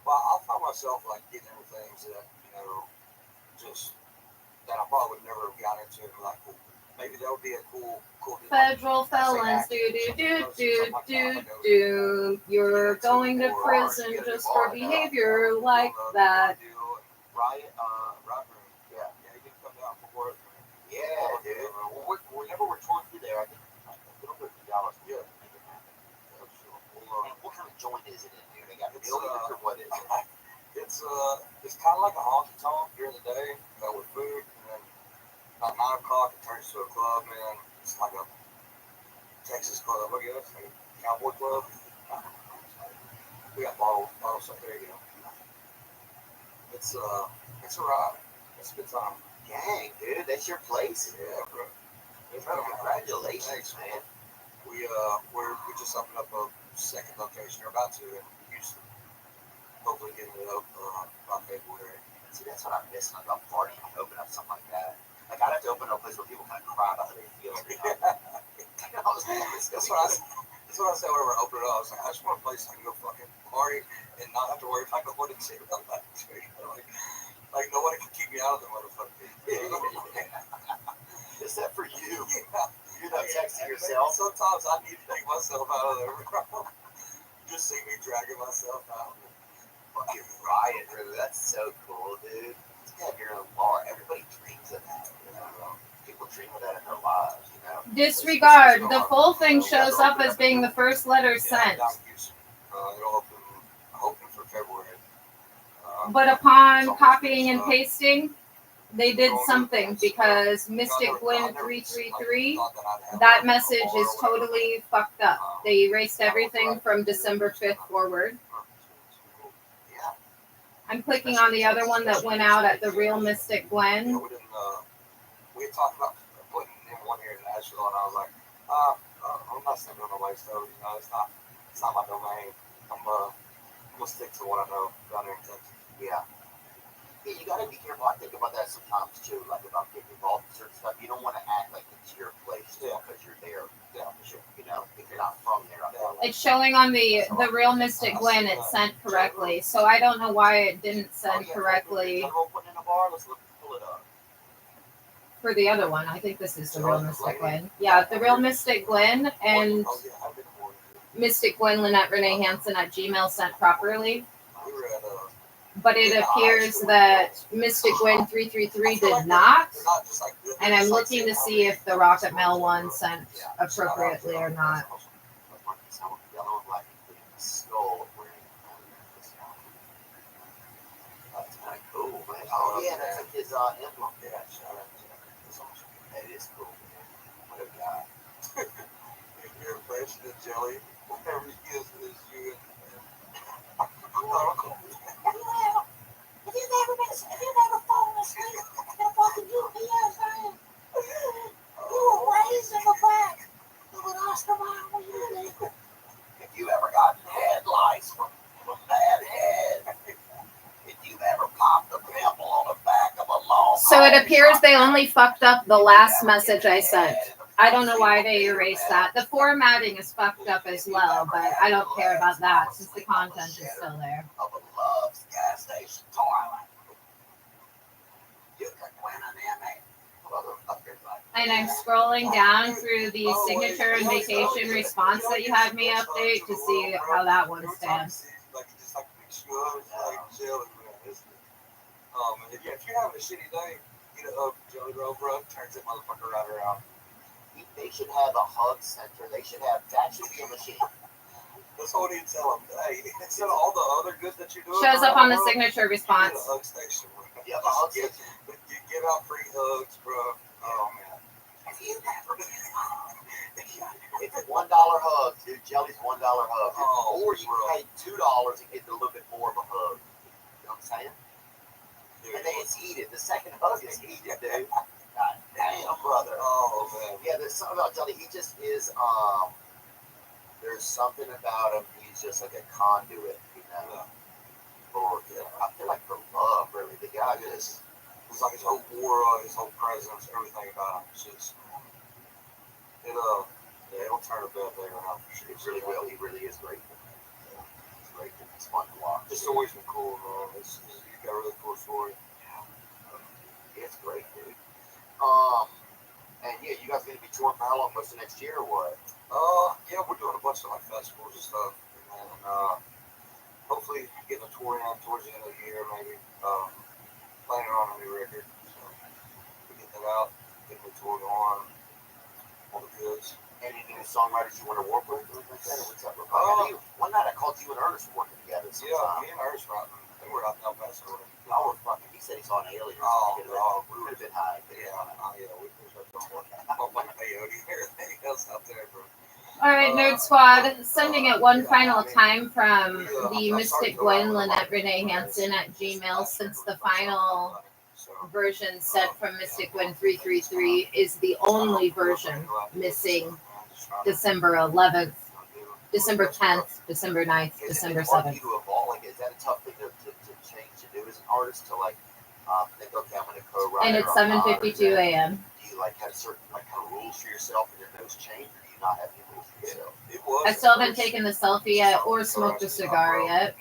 Well, I find myself like getting into things that just that I probably would never have got into. Like, maybe that would be a cool. Federal felons, do. You're going to prison just for behavior like that. Riot, Yeah, you can come down for work. Yeah, dude. Well, whenever we're touring through there, I think it'll put $3. Yeah. Make it happen. And what kind of joint is it in here? They got millions or what is it? It's kind of like a honky tonk during the day with food, and then about 9 o'clock it turns to a club, man. It's like a Texas club, I guess, like a cowboy club. We got bottles up there, It's a ride. It's a good time. Dang, dude, that's your place? Yeah, bro. Bro, congratulations, man. We just opened up a second location. We're about to, and Houston. Hopefully getting it up by February. See, that's what I miss about partying. I open up something like that. Like I'd have to open up a place where people kind of cry about how they feel. That's what I said whenever I opened it up. I was like, I just want a place I can go fucking party and not have to worry about what it's in. Like nobody can keep me out of the motherfucker. Is that for you? Yeah. You're not texting yourself? Sometimes I need to take myself out of there. Just see me dragging myself out. Fucking riot, brother. That's so cool, dude. You have your own bar. Everybody dreams of that. People dream of that in their lives, Disregard. The full thing shows up as being the first letter sent. It'll open for February. But upon copying and pasting, they did something because Mystic Gwen 333, that message is totally fucked up. They erased everything from December 5th forward. I'm clicking on the other one that went out at the real Mystic Gwen. We had talked about putting in one here in Nashville, and I was like, I'm not sending on the way stuff. It's not my domain. I'm gonna stick to what I know down there in Texas. Yeah. Yeah, you gotta be careful. I think about that sometimes too. Like about getting involved in certain stuff, you don't want to act like it's your place too because you're there. Yeah, sure. You know, if you're not from there, I feel like. It's showing on the real Mystic Gwen. It's sent correctly, so I don't know why it didn't send correctly Putting in a bar. Let's pull it up. for the other one. I think this is the real Mystic Gwen. Yeah, the real Mystic Gwen and Mystic Gwen Lynette Renee Hansen at Gmail sent properly. We were at But it appears that Mystic Gwen 333 did not. And I'm looking to see if the Rocket Mail one sent appropriately or not. That's kind of cool, man. Oh yeah, that's like his emblem. Yeah, shout out to him. That's awesome. That is cool, man. What a guy. your impression of Jelly, whatever he is you. If you've never fallen asleep in a fucking UPS van, you were raised in the back of an Oscar Mayer unit. If you ever gotten head lice from bad head, if you've ever popped a pimple on the back of a long. So it appears they only fucked up the last message I sent. I don't know why they erased that. The formatting is fucked up as well, but I don't care about that since the content is still there. Of a Love's gas station toilet. You can win an Emmy. Motherfuckers like. And I'm scrolling down through the signature and vacation response that you had me update to see how that one stands. Like just like big slugs, like jelly, man. If you're having a shitty day, get a Jelly Roll, bro. Turns that motherfucker right around. They should have a hug center. That should be a machine. That's what he'd tell them. Hey, instead of all the other good that you're doing, Shows up on the signature response. You get a hug station, bro. Yeah, the hug station. You give out free hugs, bro. Oh man. If you never been it's $1 hug, dude. Jelly's $1 hug. Oh, or you can pay $2 and get a little bit more of a hug. You know what I'm saying? And then it's heated. The second hug is heated, dude. God damn, brother. Oh man. Yeah, there's something about Jelly. He just is. There's something about him. He's just like a conduit, you know. For I feel like for love, really. The guy is. It's like his whole aura, his whole presence, everything about him. It's just it'll turn a bad day around for sure. It really will. He really is grateful. Yeah. He's grateful. It's fun to watch. It's always been cool, man. He's got a really cool story. Yeah. It's great, dude. And yeah, you guys gonna be touring for how long? Most of next year or what? Yeah, we're doing a bunch of like festivals and stuff, and hopefully getting a tour in towards the end of the year, maybe. Planning on a new record, so we get that out, get the tour going, all the goods. Any new songwriters you want to work with? What's up? One night I called you and Ernest working together. Yeah, me and Ernest were out. They were out in El Paso. Y'all were fucking. He said he saw an alien. Oh, we would have been high. Yeah, we were like peyote and everything else out there, bro. All right, Nerd Squad, sending it one final time from the Mystic Gwen Lynette Renee Hansen at Gmail, since the final version sent from Mystic Gwen 333 is the only version missing December 11th, December 10th, December 9th, December 7th. Is that a tough thing to change to do as an artist to like think, okay, I'm going to co-write? And it's 7:52 a.m. Do you like have certain like kind of rules for yourself and then those change, or do you not have any rules for yourself? I still haven't taken the selfie yet or smoked a cigar yet,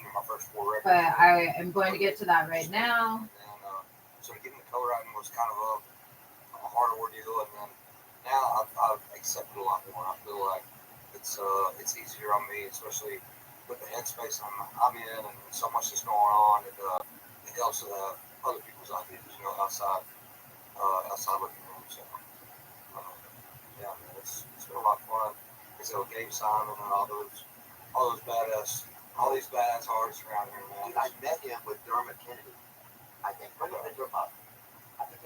but I am going to get to that right now. So getting the color writing was kind of a hard ordeal, and then now I've accepted a lot more. I feel like it's easier on me, especially with the headspace I'm in, and so much is going on. It helps to have other people's ideas, outside looking room. So yeah, man, it's been a lot of fun. So Gabe Simon and all those badass, all these badass artists around here, man. Dude, I met him with Dermot Kennedy. I think they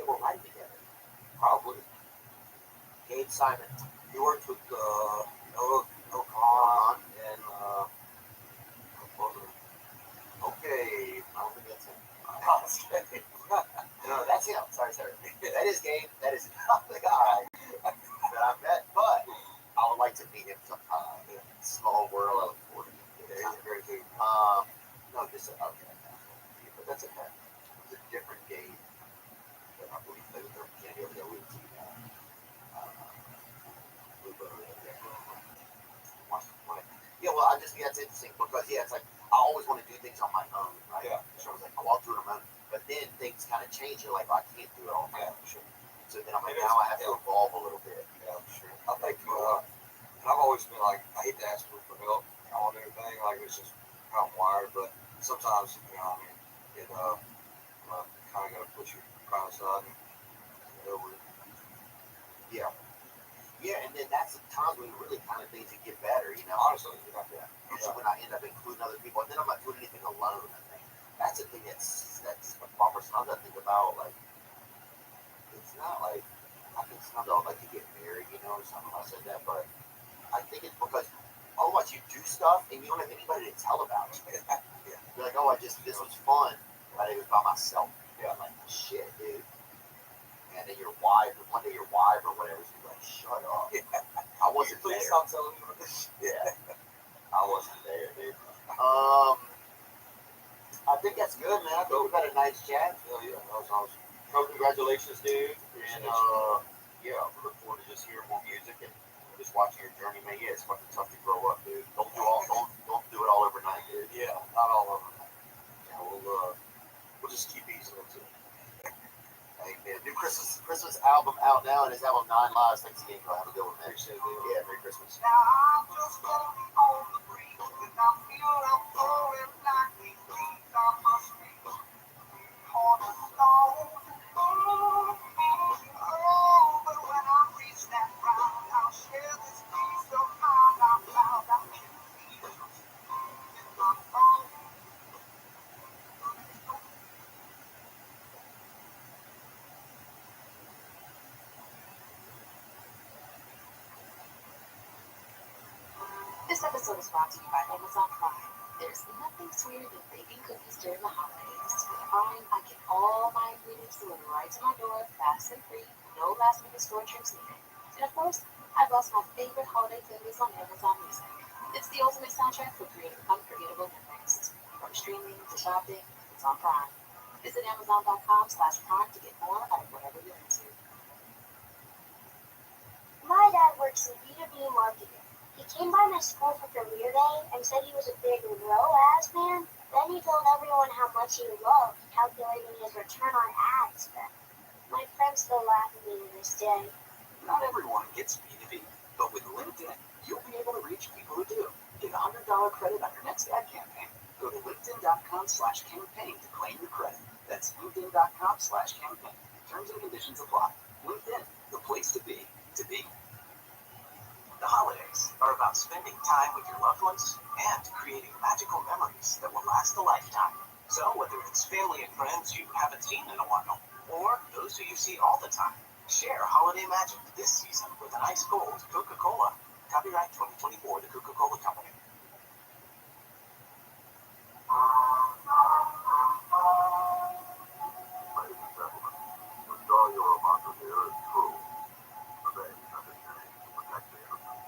were writing together. Probably. Gabe Simon. He worked with No Con and okay, I don't think that's him. No, that's him. Sorry. That is Gabe. That is not the guy that I met, but I would like to meet him sometime. Small world. Yeah, he's a great dude. No, just okay. But that's okay. It's a different game than I believe they were Candy over there with yeah, well, it's interesting because it's like I always want to do things on my own, right? Yeah. So I was like, oh, I'll do it on my own. But then things kind of change. You're like, oh, I can't do it all. Yeah, sure. So then I'm like, now I have to evolve a little bit. Yeah, sure. I think and I've always been like, I hate to ask people for help on anything. Like it's just how I'm wired. But sometimes, I mean, it kind of got to push your pride aside and get over it. Yeah. Yeah, and then that's the times when really kind of things that get better, Honestly, Usually when I end up including other people, and then I'm not doing anything alone. I think that's the thing that's a bummer. Sometimes I think about like it's not like I think sometimes I would like to get married, or something. I said that, but I think it's because otherwise you do stuff and you don't have anybody to tell about it. Yeah. You're like, oh, this was fun, but it was by myself. Yeah. I'm like, shit, dude. And then one day your wife or whatever, she's like, shut up. Yeah. I wasn't Please there. stop telling me this. Yeah. I wasn't there, dude. I think that's good, man. I think we've had a nice chat. Yeah, that was awesome. So congratulations, dude. And yeah, we look forward to just hearing more music and just watching your journey, man. Yeah, it's fucking tough to grow up, dude. Don't do it all overnight, dude. Yeah, not all overnight. Yeah, we'll just keep easing into it. Hey man, new Christmas album out now, and his album 9 Lives. Thanks again, bro. Have a good one, man. Appreciate it. Yeah, Merry Christmas. Now I'm just floating on the breeze, and I feel I'm flowing like these leaves on my street. Cornerstone. Oh, but when I reach that ground, I'll share this piece of mind out loud. I can feel it in my bones. This episode is brought to you by Amazon Prime. There's nothing sweeter than baking cookies during the holidays. With Prime, I get all my ingredients delivered right to my door, fast and free, no last-minute store trips needed. And of course, I've lost my favorite holiday playlist on Amazon Music. It's the ultimate soundtrack for creating unforgettable memories. From streaming to shopping, it's on Prime. Visit Amazon.com/Prime to get more out of whatever you're into. My dad works in B2B marketing. He came by my school for career day and said he was a big ROAS fan. Then he told everyone how much he loved calculating his return on ad spend. My friends still laugh at me to this day. Not everyone gets B2B, but with LinkedIn, you'll be able to reach people who do. Get a $100 credit on your next ad campaign. Go to linkedin.com/campaign to claim your credit. That's linkedin.com/campaign. Terms and conditions apply. LinkedIn, the place to be, to be. The holidays are about spending time with your loved ones and creating magical memories that will last a lifetime. So whether it's family and friends you haven't seen in a while, or those who you see all the time, share holiday magic this season with an ice cold Coca-Cola. Copyright 2024, The Coca-Cola Company. Ladies and gentlemen, the story you're about to hear is true. The names have been changed to protect the innocent.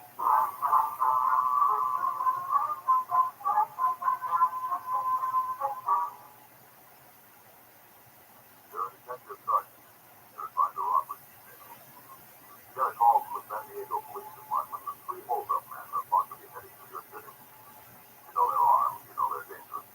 You're a detective sergeant. You're assigned to robbery detail. You got a call from the San Diego Police Department that 3 hold-up men are thought to be heading to your city. You know they're armed. You know they're dangerous.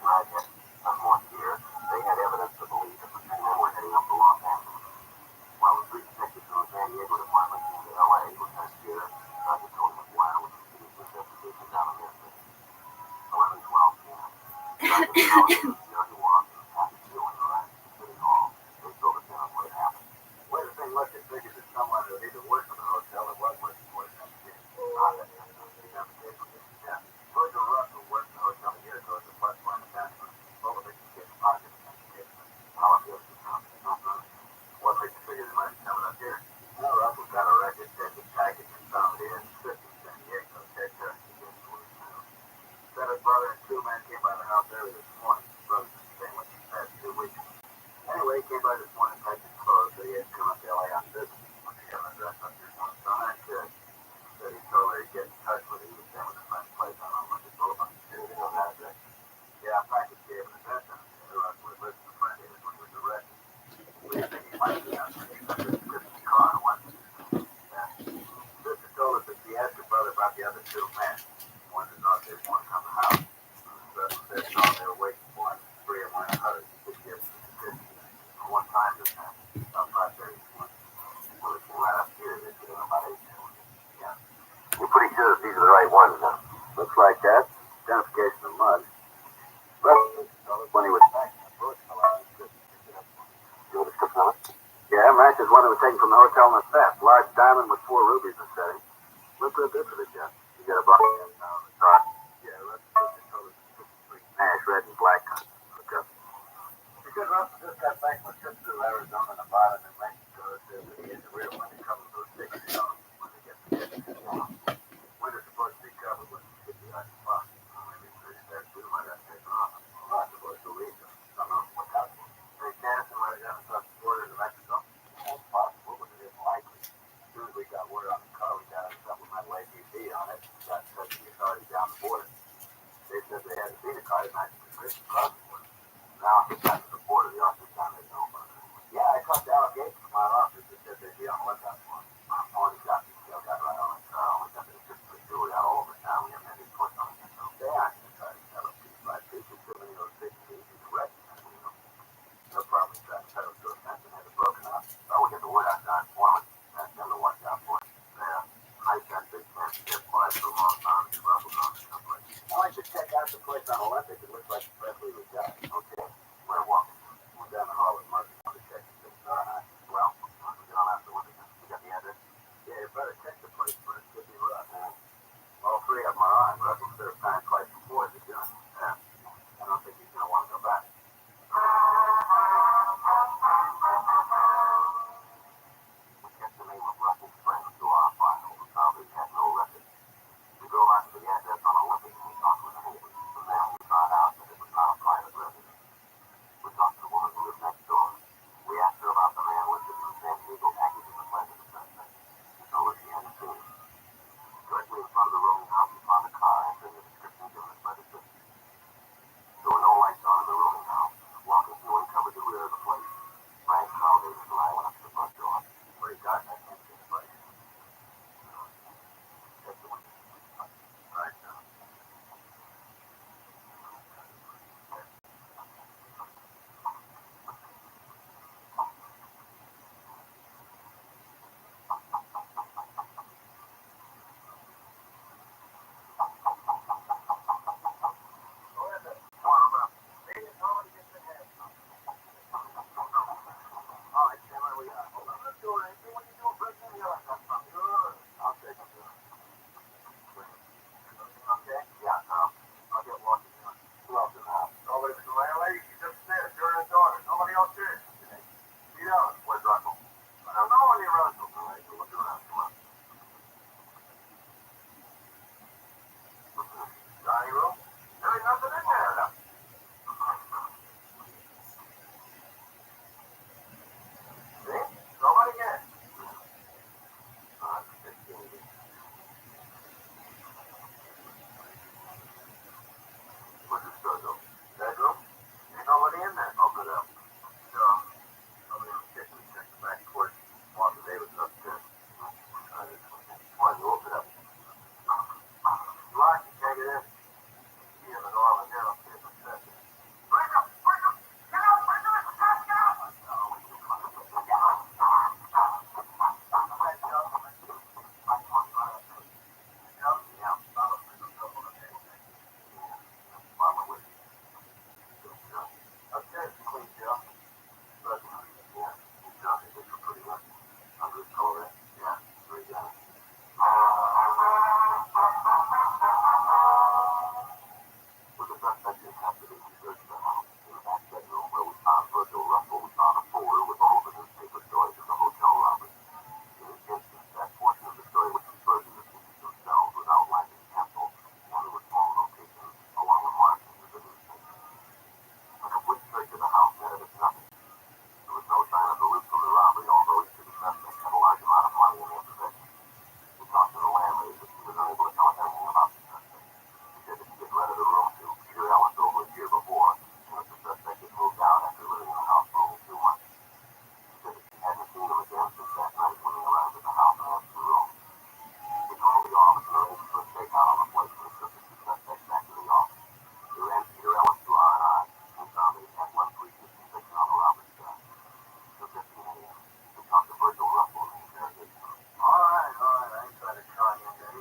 Dragon one year, they had evidence to believe that the two men were heading up to Los Angeles. While the three detectives from the San Diego department came to LA with that year, Sergeant Tony McGuire was continuing his investigation down in Memphis. 11:12 p.m. Sergeant Tony Jerry walked and tapped the ceiling around the city hall. They filled us in on what had happened. Way the thing looked, it figured that someone who either worked for the hotel or was working for it had to get not that he never did for this. Yeah. Virgil Russell worked in the hotel a year ago as a bus manufacturer. Both of them could get pocket identification. Politics and something. What makes you figure they might be coming up here? Well, Russell's got a record that the package and some of it is 50 San Diego. Ted Turner, he gets to it now. Said his brother and two men came by the house early this morning. His brother's been staying with him the past 2 weeks. Anyway, he came by this morning, packed his clothes, so he had to come up to LA on business. When he got undressed up here, so that's good. Said he told her he'd get in touch with her. He was staying with a friend's place on Olympic Boulevard. You know that address? Yeah, package gave him an address on it. Russell had lived with a friend of his when he was arrested. We didn't think he might be out there. He got this Christmas car and went. Sister told us that she asked her brother about the other two men. One is out there, one come to the house. Russell said no, they were waiting for him. 3 of them were in a hurry. He could give them for one time this time. About 5:30 this morning. So they came right up here. They did it about 8. Yeah. You're pretty sure that these are the right ones, huh? Looks like that. Identification of mud. Russell told us when he was back in the bush, how long he could pick it up. You want a description of it? Yeah, matches one that was taken from the hotel in the theft. Large diamond with 4 rubies in the setting. Looked real good for the job. You got a box on the top. Yeah, Russell told us Nash, red and black. Look up. He said Russell just got back from a trip through Arizona, Nevada, and Mexico. Said that he had the real money covered those tickets when they get the tickets. Winter's supposed to be covered with 50 yards of box. Maybe 30 steps to might have taken off. I'm not supposed to leave them. I don't know what's happening. They cast him right down across the border to Mexico. That's possible, but it isn't likely. As soon as we got word on the car, we got a supplemental APB on it. Got in touch with the authorities down the border. They said they hadn't seen a car that matched the description across the border. Now, if it's back to the border, the officer down there know about it. Yeah, I talked to allegation from our office that said they'd be on the lookout for him. Already got the still got right on the car. Only got the description jewelry out all over town. We haven't had any push on it. So they aren't going to try to tell us piece by piece. There's too many of those big pieces to recognize. They'll probably try to pedal to a fence and have it broken up. But we get the word out to our informant. Ask them to watch out for it. Yeah, I got big chance to get quiet for a long time. Be ruffled on someplace. I want you to check out the place on Olympic. It looks like the Presley was done. Okay, we're walking. We're down the hall with Mark on the check. Well, we get on after one. You got the address? Yeah, you better check the place first. Could be rough. All 3 of them are on. Russell could have found quite before the gun. Yeah, I don't think he's going to want to go back. We kept the name of Russell's friend to our file. We probably had no record. We go out to the address on Olympic and we talked with the neighbors. From there, we found out that it was not a private residence. We talked to the woman who lived next door.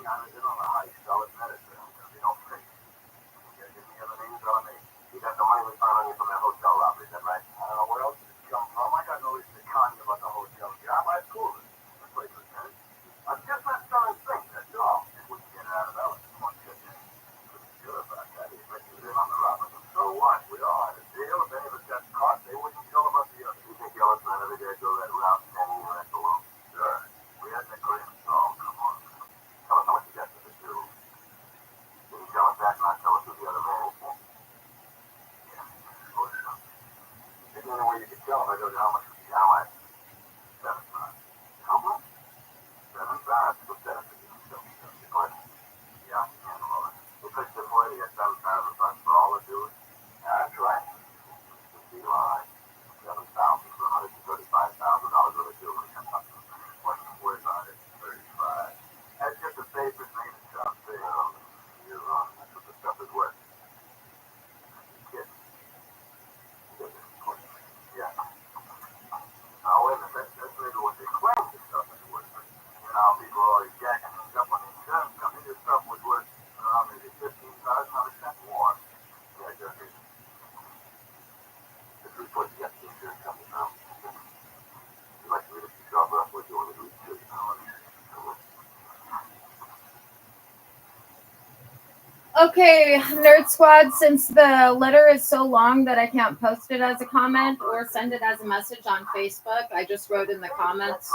they don't know how you spell it, medicine. They don't think. Give me other names on me. You got the money we found on you from that hotel robbery, is that right? I don't know where else did it come from. I got no reason to con you about the hotel job. I proved it. That place was dead. I'm just not selling things, that's all. It wouldn't get out of that. One good thing. Pretty sure about that. He let you in on the robbery. So what? We all had a deal. If any of us got caught, they wouldn't tell about the other. You think Ellis and I ever did go that route 10 years after alone? Sure. We had an agreement. Oh, come on. Tell us how much you got for the two. Did he tell us that, not tell us who the other man is? Yeah, of course not. There's no way you could tell if I go to how much? How much? 7,500. How much? 7,500. What's that? What? Yeah, I can handle all that. We fixed it for you. You got 7,000 for all the dudes. That's right. Be lying. 7,000 for $135,000 worth of jewelry. Where's 135? That's just a basic maintenance job. You're wrong. That's what the stuff is worth. Kid. Yeah. Now, wait a minute. That's maybe what they claim the stuff is worth. You know, people are always jacking things up on the insurance company. This stuff was worth maybe 15,000 cents more. Yeah, just this report you got the insurance company now. You like to read a few job records, you want to do it too, you know. Okay, Nerd Squad, since the letter is so long that I can't post it as a comment or send it as a message on Facebook, I just wrote in the comments.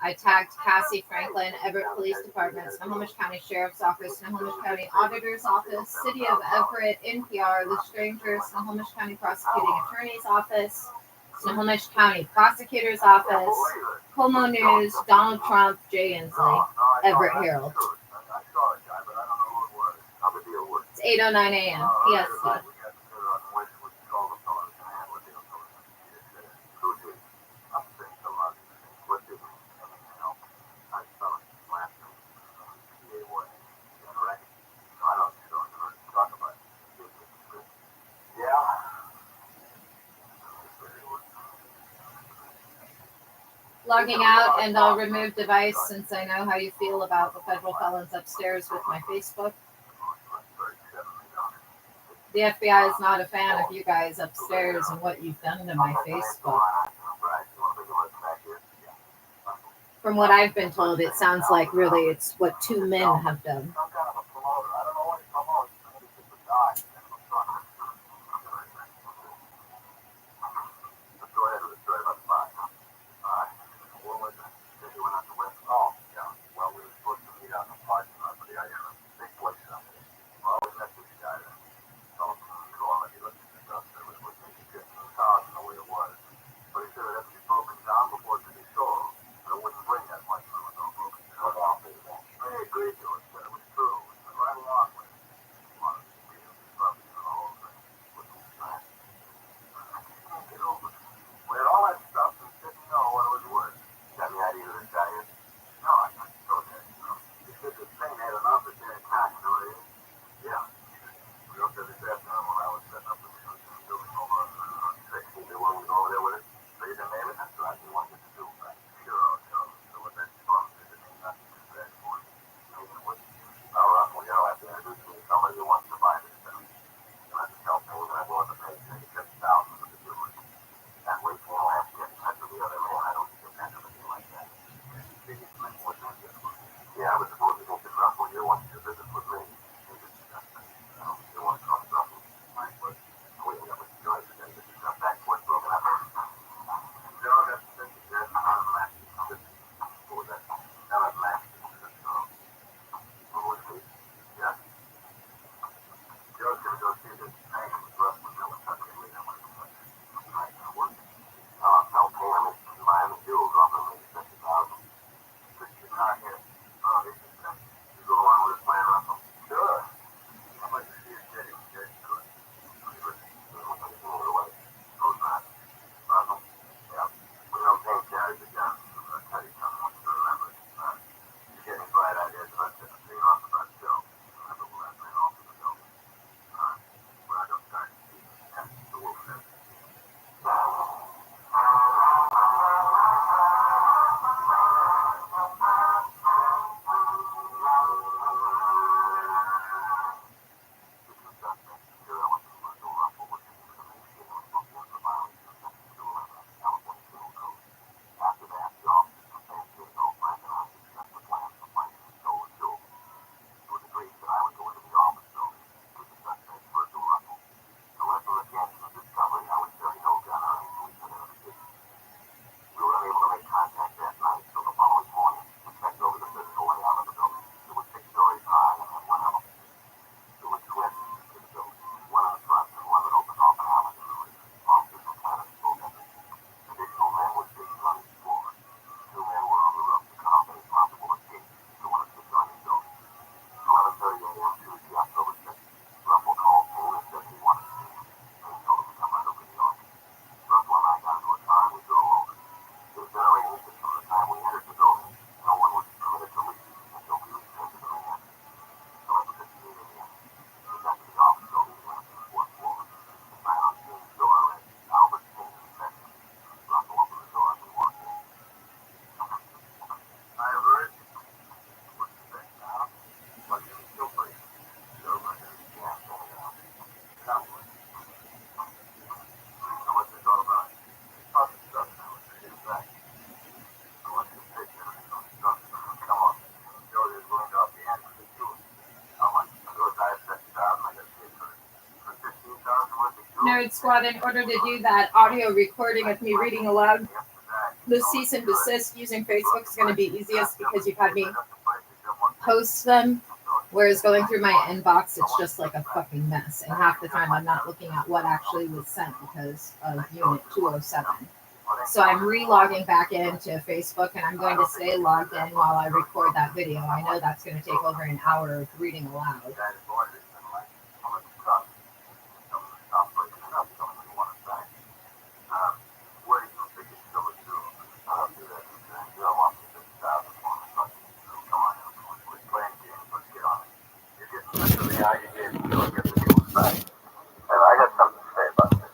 I tagged Cassie Franklin, Everett Police Department, Snohomish County Sheriff's Office, Snohomish County Auditor's Office, City of Everett, NPR, The Stranger, Snohomish County Prosecuting Attorney's Office, Snohomish County Prosecutor's Office, Como News, Donald Trump, Jay Inslee, Everett Herald. It's 8:09 a.m. PST. Logging out, and I'll remove device since I know how you feel about the federal felons upstairs with my Facebook. The FBI is not a fan of you guys upstairs and what you've done to my Facebook. From what I've been told, it sounds like really it's what two men have done. Nerd Squad, in order to do that audio recording of me reading aloud the cease and desist using Facebook is going to be easiest because you've had me post them, whereas going through my inbox, it's just like a fucking mess. And half the time I'm not looking at what actually was sent because of Unit 207. So I'm re-logging back into Facebook, and I'm going to stay logged in while I record that video. I know that's going to take over an hour of reading aloud. I got something to say about this.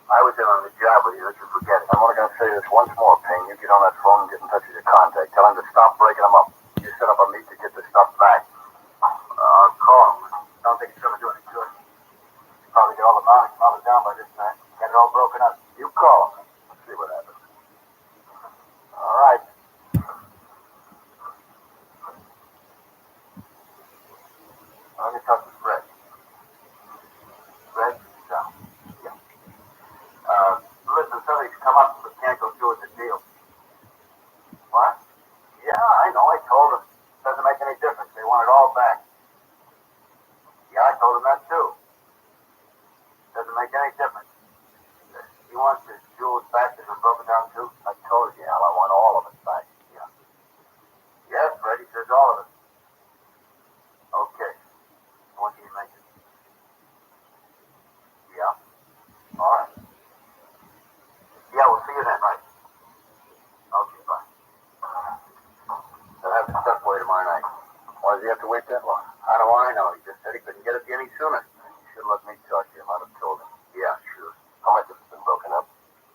I was in on the job with you, that you forget it. I'm only going to say this once more, Payne. You get on that phone and get in touch with your contact. Tell him to stop breaking them up. You set up a meet to get the stuff back. I'll call him. Don't think it's going to do any good. Probably get all the bounties down by this time. Get it all broken up. You call him. Let's see what happens. All right. Let me talk to Fred. Fred? Yeah. Listen, somebody's come up but can't go through with the deal. What? Yeah, I know. I told him. Doesn't make any difference. They want it all back. Yeah, I told him that too. Doesn't make any difference. He wants his jewels back that are broken down too. I told you, Al, I want all of it back. Yeah. Yes, Freddie says all of it. Okay. When do you make it? Yeah. All right. Yeah, we'll see you then, right? Okay, bye. They'll have the stuff for you tomorrow night. Why does he have to wait that long? How do I know? He just said he couldn't get it any sooner. He should let me talk to him. I'd have told him. Yeah, sure. How much has it been broken up?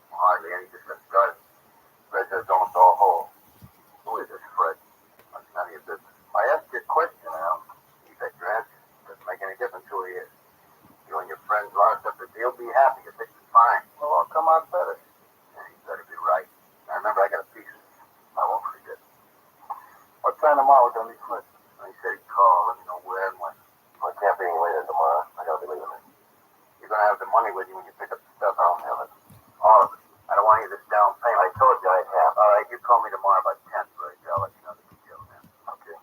Hardly any. Just got started. Fred says don't throw a hole. Who is this Fred? That's none of your business. I asked you a question, Al. You bet your answer. Doesn't make any difference who he is. You and your friends lost up the deal. Be happy. Your fix is fine. Well, I'll come out better. Yeah, you better be right. Now remember, I got a piece of it. I won't forget. What time tomorrow we're going to meet Fred? He said he'd call. Let me know where and when. Well, it can't be any later tomorrow. I got to be leaving it. You're going to have the money with you when you pick up the stuff. I don't have it. All of it. I don't want any of this down payment. I told you I'd have. All right, you call me tomorrow about 10, Greg. I'll let you know the details then. Okay.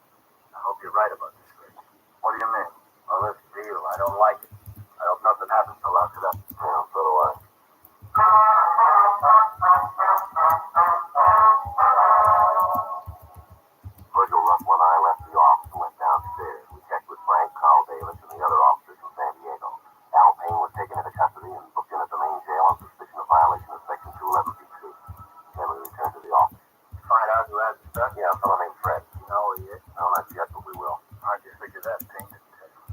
I hope you're right about this, Greg. What do you mean? Well, this deal, I don't like it. I hope nothing happens to lock it up. Yeah, so do I. Virgil Russell and I left the office and went downstairs. We checked with Frank, Carl Davis, and the other officers from San Diego. Al Payne was taken into custody and booked in at the main jail on suspicion of violation of Section 211B2. Then we returned to the office. Find out who has the stuff? Yeah, a fellow named Fred. You know who he is? No, not yet, but we will. How'd you figure that, Payne?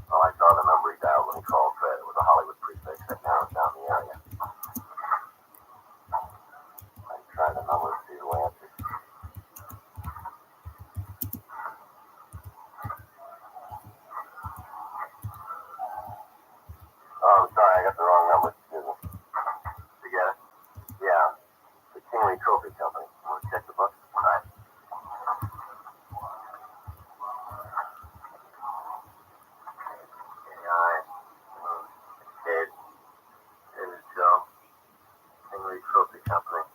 Well, I saw the number he dialed when he called Fred. It was a Hollywood prefix that narrowed down the area. I tried the number, see who answered. Oh, I'm sorry, I got the wrong number. Excuse me. You get it? Yeah. The Kingley Trophy Company. Want to check the book? All right. David Joe. Kingley Trophy Company.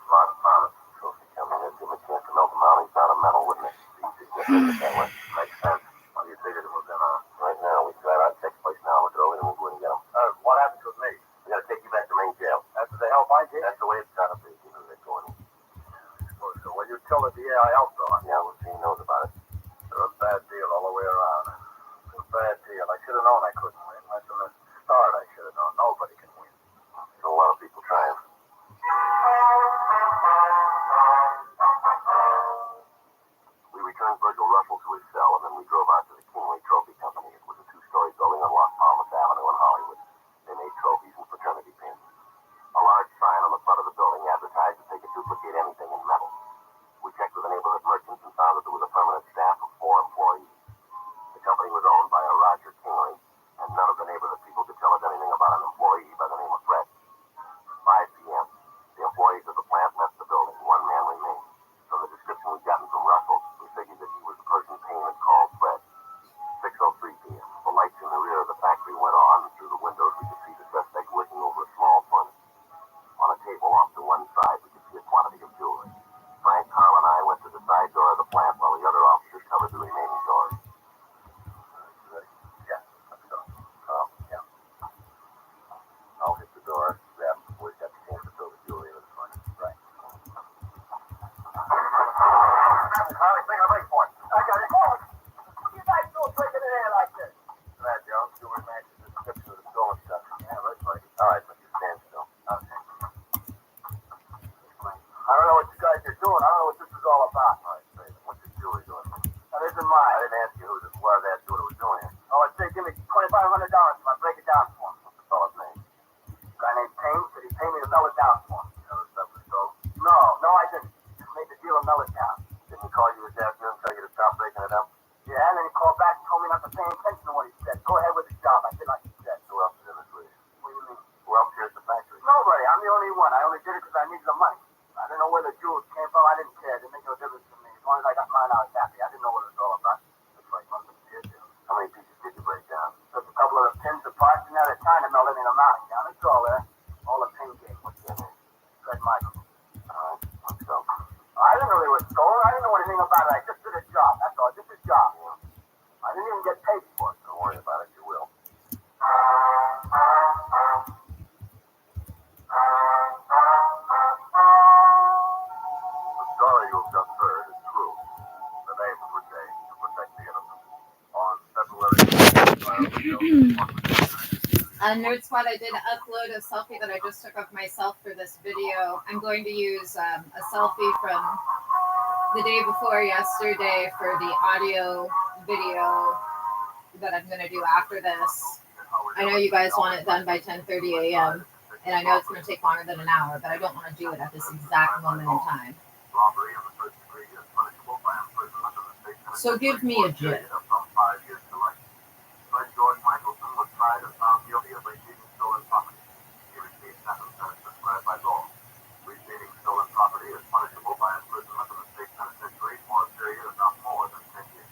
Mark Farmer Trophy Company. Let's give him a chance to milk him out. He's not a metal witness. He's just that way. Makes sense. Well, you figured it was in right now. We drive out, check the place now, look it over, and we'll go in and get him. What happens with me? We gotta take you back to main jail. That's what the hell I did? That's the way it's gotta be. You know they're going in. So when you tell the DAIL though, yeah, well, he knows about it. They're a bad deal all the way around. It's a bad deal. I should have known I couldn't win. Right from the start, I should have known. Nobody can win. There's a lot of people trying. We returned Virgil Russell to his cell, and then we drove out to the Kingley Trophy Company. It was a two-story building on Los Palmas Avenue in Hollywood. They made trophies and fraternity pins. A large sign on the front of the building advertised that they could duplicate anything in metal. We checked with the neighborhood merchants and found that there was a permanent staff of 4 employees. The company was owned by a Roger Kingley, and none of a mountain down. It's all there. All the pain game was there. Fred Michael. Alright, let's go. I didn't know they were stolen. I didn't know anything about it. I just did a job. That's all. Just a job. I didn't even get paid for it. Don't worry about it. You will. The story you've just heard is true. The names were changed to protect the innocent. On February 12th, Nerd Squad, I did upload a selfie that I just took of myself for this video. I'm going to use a selfie from the day before yesterday for the audio video that I'm going to do after this. I know you guys want it done by 10:30 a.m. and I know it's going to take longer than an hour, but I don't want to do it at this exact moment in time. So give me a GIF. George Michelson was tried and found guilty of receiving stolen property. He received sentence as prescribed by law. Receiving stolen property is punishable by imprisonment in the state penitentiary for a period of not more than 10 years.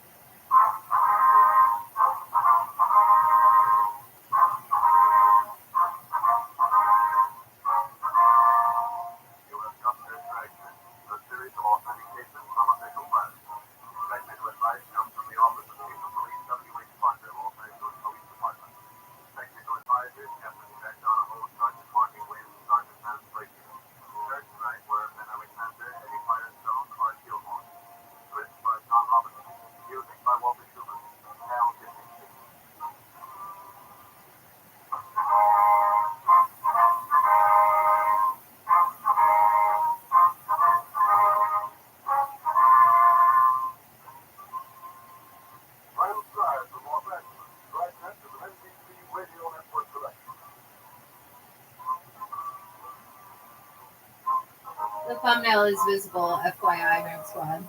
You have come to Extraction, a series of authentic cases from official files. Technical advice comes from the Office of Chief of Police W.H. Parker, Los Angeles Police Department. Technical advisors, Captain Jack Donahoe, Sergeant Martin Wynn, Sergeant Hans Brady. Third tonight were Ben Alexander, Eddie Firestone, Art Gilmore. Written by John Robinson. Music by Walter Schumann. Hal Disney. I am Sire from Los Angeles. Dragnet is an NBC Radio Network collection. The thumbnail is visible, FYI, Nerd Squad.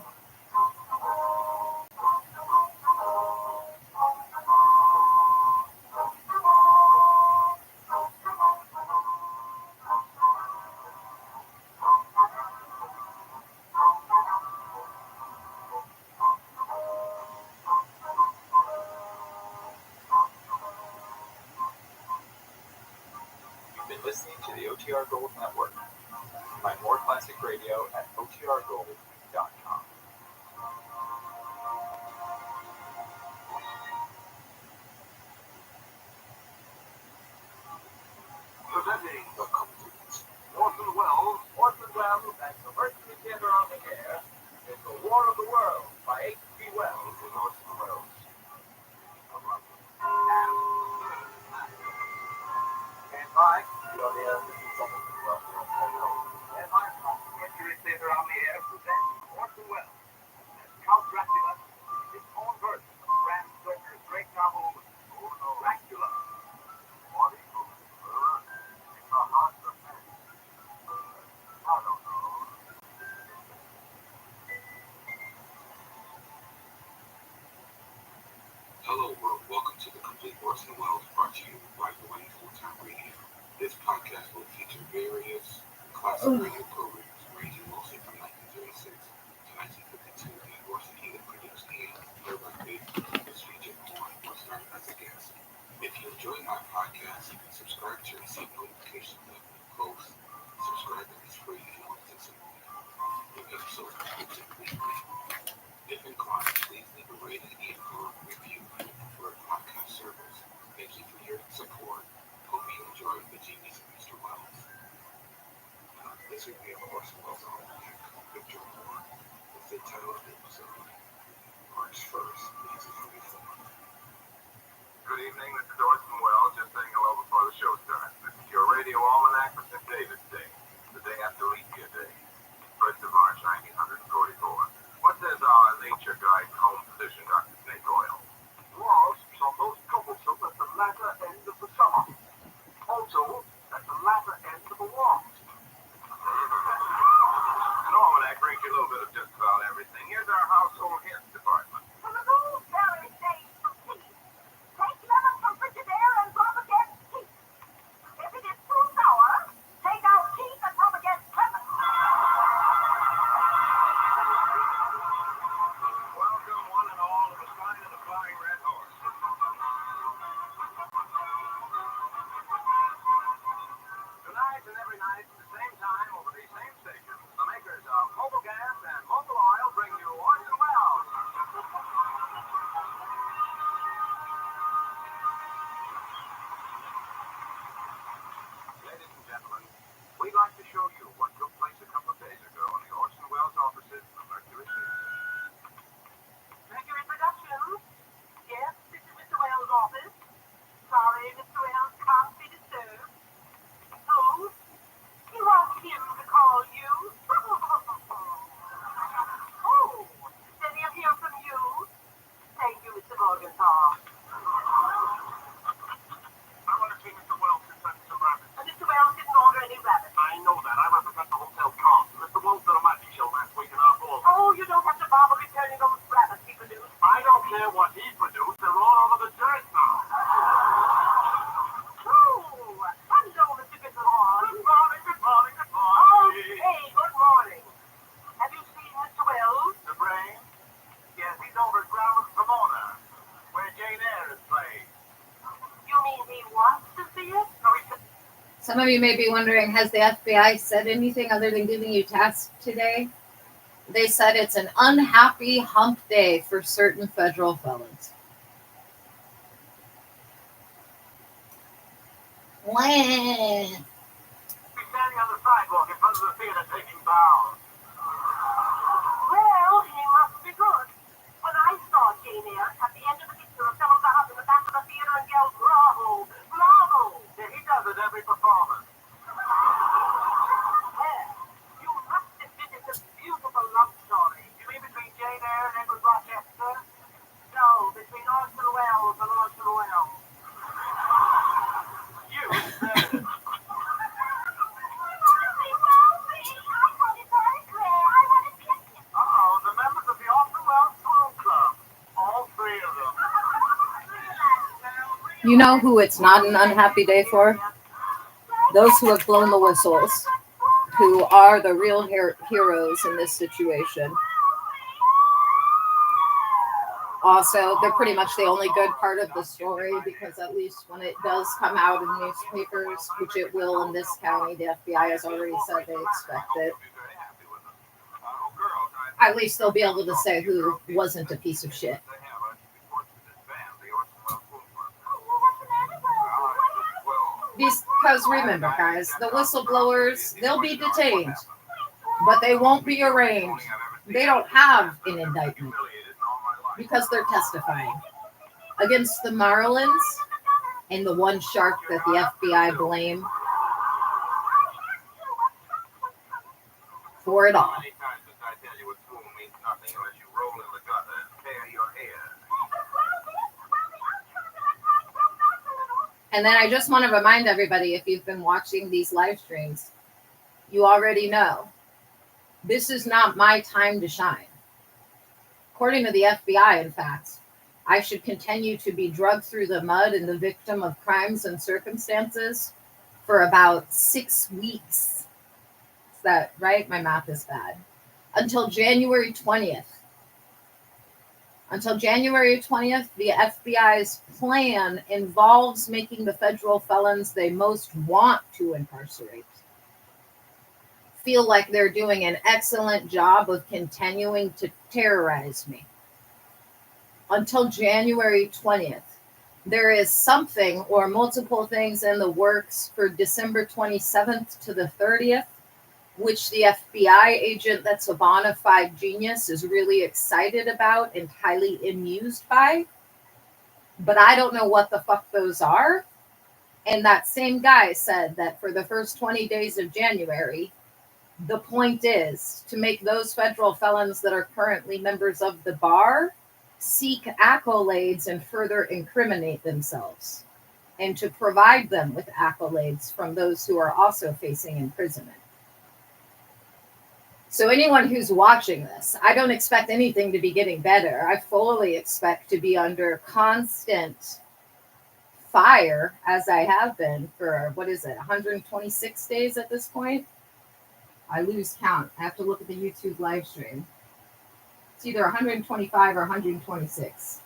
You've been listening to the OTR Gold Network. Find more classic radio at otrgold.com. Presenting the complete Orson Welles, Orson Welles, and Diversity Theater on the Air is The War of the Worlds by H.G. Wells and Orson Welles. Stand by. You're there. This is Stand by. Mercury Theater on the Air presents Orson Welles as Count Dracula, his own version of Bram Stoker's great novel, Dracula. Hello world, welcome to the Complete Orson Welles brought to you by Dwayne Full-Time Radio. This podcast will feature various classic radio programs ranging mostly from 1936 to 1952 that Orson either produced and thereby was featured on or starred as a guest. If you enjoy my podcast, you can subscribe to receive notifications of new posts. Subscribing is free and always accessible. New episodes are posted weekly. If inclined, please leave a rating and or review on your preferred podcast service. Thank you for your support. Hope you enjoy the genius of Mr. Welles. This week we have Orson Welles Almanac, Victor Moore, with the title of the episode, March 1st, 1944. Good evening, this is Orson Welles, just saying hello before the show starts. This is your radio almanac for St. David's Day, the day after Leap Year Day, 1st of March, 1944. What says our nature guide home physician, Dr. Snake Oil? Walls are most troublesome at the latter end of the summer. Also, at the latter end of the warm. An almanac brings you a little bit of just about everything. Here's our household hints department. he's produced, they're all over the dirt now. Hello, Mr. Gitterhorn. Good morning, good morning, good morning. Hey, good morning. Have you seen Mr. Wells? The brain? Yes, he's over at Ground Pomona, where Jane Eyre is playing. You mean he wants to see it? No, he said, Some of you may be wondering, has the FBI said anything other than giving you tasks today? They said it's an unhappy hump day for certain federal felons. Wah. he's standing on the sidewalk in front of the theater taking bows. Well, he must be good. When I saw Jane Eyre at the end of the picture, a fellow got up in the back of the theater and yelled, "Bravo! Bravo!" Yeah, he does it every performance. Well, you must admit it's a beautiful love story. You mean between Jane Eyre and Edward Rochester? No, between Orson Welles and Orson Welles. You said it. Uh-oh, the members of the Orson Welles Swoon Club. All three of them. You know who it's not an unhappy day for? Those who have blown the whistles, who are the real heroes in this situation. Also, they're pretty much the only good part of the story, because at least when it does come out in newspapers, which it will in this county, the FBI has already said they expect it. At least they'll be able to say who wasn't a piece of shit. Because remember, guys, the whistleblowers, they'll be detained, but they won't be arraigned. They don't have an indictment because they're testifying against the Marlins and the one shark that the FBI blame for it all. Many times did I tell you a swoon means nothing unless you roll in the gutter and tear your hair. And then I just want to remind everybody, if you've been watching these live streams, you already know this is not my time to shine. According to the FBI, in fact, I should continue to be drugged through the mud and the victim of crimes and circumstances for about 6 weeks. Is that right? My math is bad. Until January 20th. Until January 20th, the FBI's plan involves making the federal felons they most want to incarcerate feel like they're doing an excellent job of continuing to terrorize me. Until January 20th, there is something or multiple things in the works for December 27th to the 30th, which the FBI agent that's a bona fide genius is really excited about and highly amused by. But I don't know what the fuck those are. And that same guy said that for the first 20 days of January, the point is to make those federal felons that are currently members of the bar seek accolades and further incriminate themselves, and to provide them with accolades from those who are also facing imprisonment. So anyone who's watching this, I don't expect anything to be getting better. I fully expect to be under constant fire, as I have been for, 126 days at this point? I lose count. I have to look at the YouTube live stream. It's either 125 or 126. It's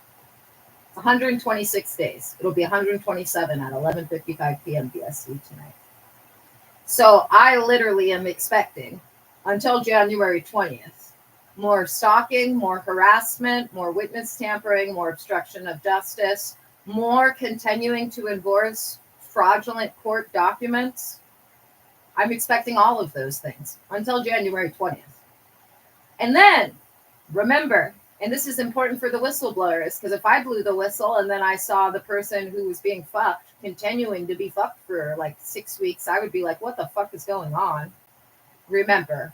126 days. It'll be 127 at 11:55 p.m. PST tonight. So I literally am expecting, until January 20th, more stalking, more harassment, more witness tampering, more obstruction of justice, more continuing to enforce fraudulent court documents. I'm expecting all of those things until January 20th. And then, remember, and this is important for the whistleblowers, because if I blew the whistle and then I saw the person who was being fucked continuing to be fucked for like 6 weeks, I would be like, what the fuck is going on? Remember,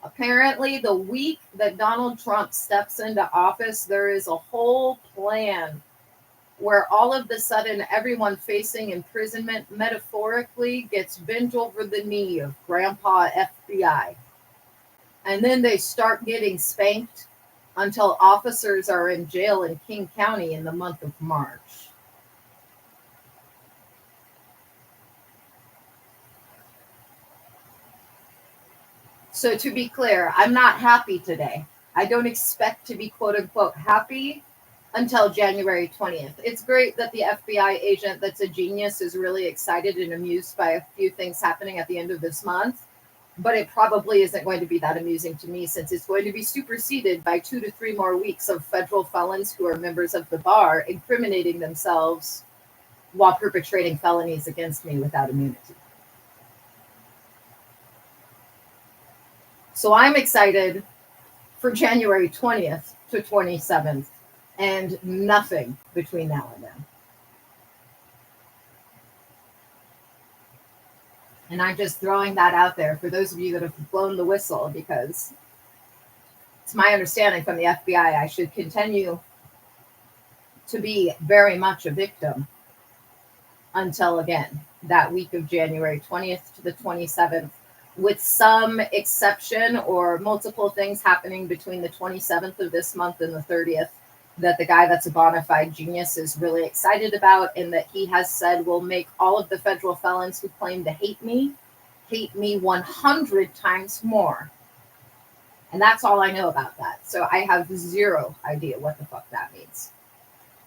apparently the week that Donald Trump steps into office, there is a whole plan where all of a sudden everyone facing imprisonment metaphorically gets bent over the knee of Grandpa FBI. And then they start getting spanked until officers are in jail in King County in the month of March. So to be clear, I'm not happy today. I don't expect to be quote unquote happy until January 20th. It's great that the FBI agent that's a genius is really excited and amused by a few things happening at the end of this month, but it probably isn't going to be that amusing to me since it's going to be superseded by 2 to 3 more weeks of federal felons who are members of the bar incriminating themselves while perpetrating felonies against me without immunity. So I'm excited for January 20th to 27th and nothing between now and then. And I'm just throwing that out there for those of you that have blown the whistle, because it's my understanding from the FBI I should continue to be very much a victim until, again, that week of January 20th to the 27th, with some exception or multiple things happening between the 27th of this month and the 30th that the guy that's a bona fide genius is really excited about, and that he has said will make all of the federal felons who claim to hate me 100 times more. And that's all I know about that. So I have zero idea what the fuck that means.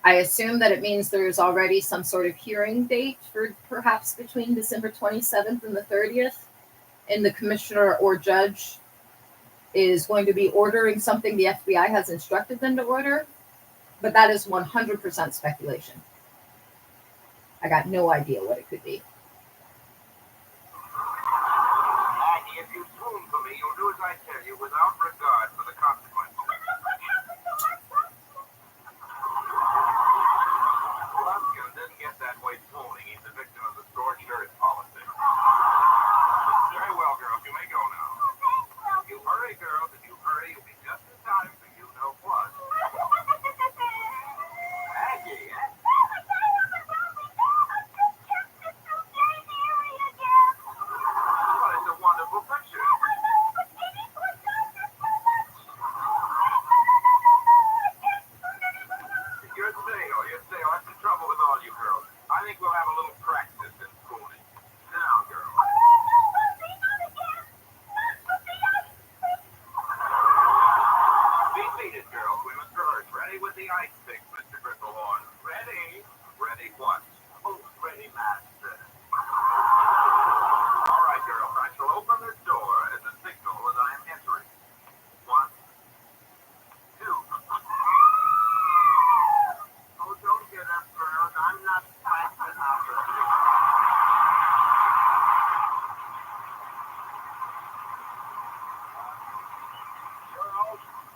I assume that it means there's already some sort of hearing date for perhaps between December 27th and the 30th. And the commissioner or judge is going to be ordering something the FBI has instructed them to order. But that is 100% speculation. I got no idea what it could be. Maggie, if you swoon for me, you'll do as I tell you without regard for the consequences. Lumpkin didn't get that way swooning. He's the victim of the store insurance policy. Very well, girls. You may go now. You hurry, girls. If you hurry, you'll be just in time for you know what. Maggie, eh? Well, it's a wonderful picture. You're stale. That's the trouble with all you girls. I think we'll have a little practice in swooning. Now, girls. Be seated, girls. We must rehearse. Ready with the ice pick, Mr. Gristlehorn. Ready? Ready what? Oh, ready, master. All right, girls. I shall open this door as a signal as I am entering. 1, 2. Oh, don't get up, girls. I'm not fast enough.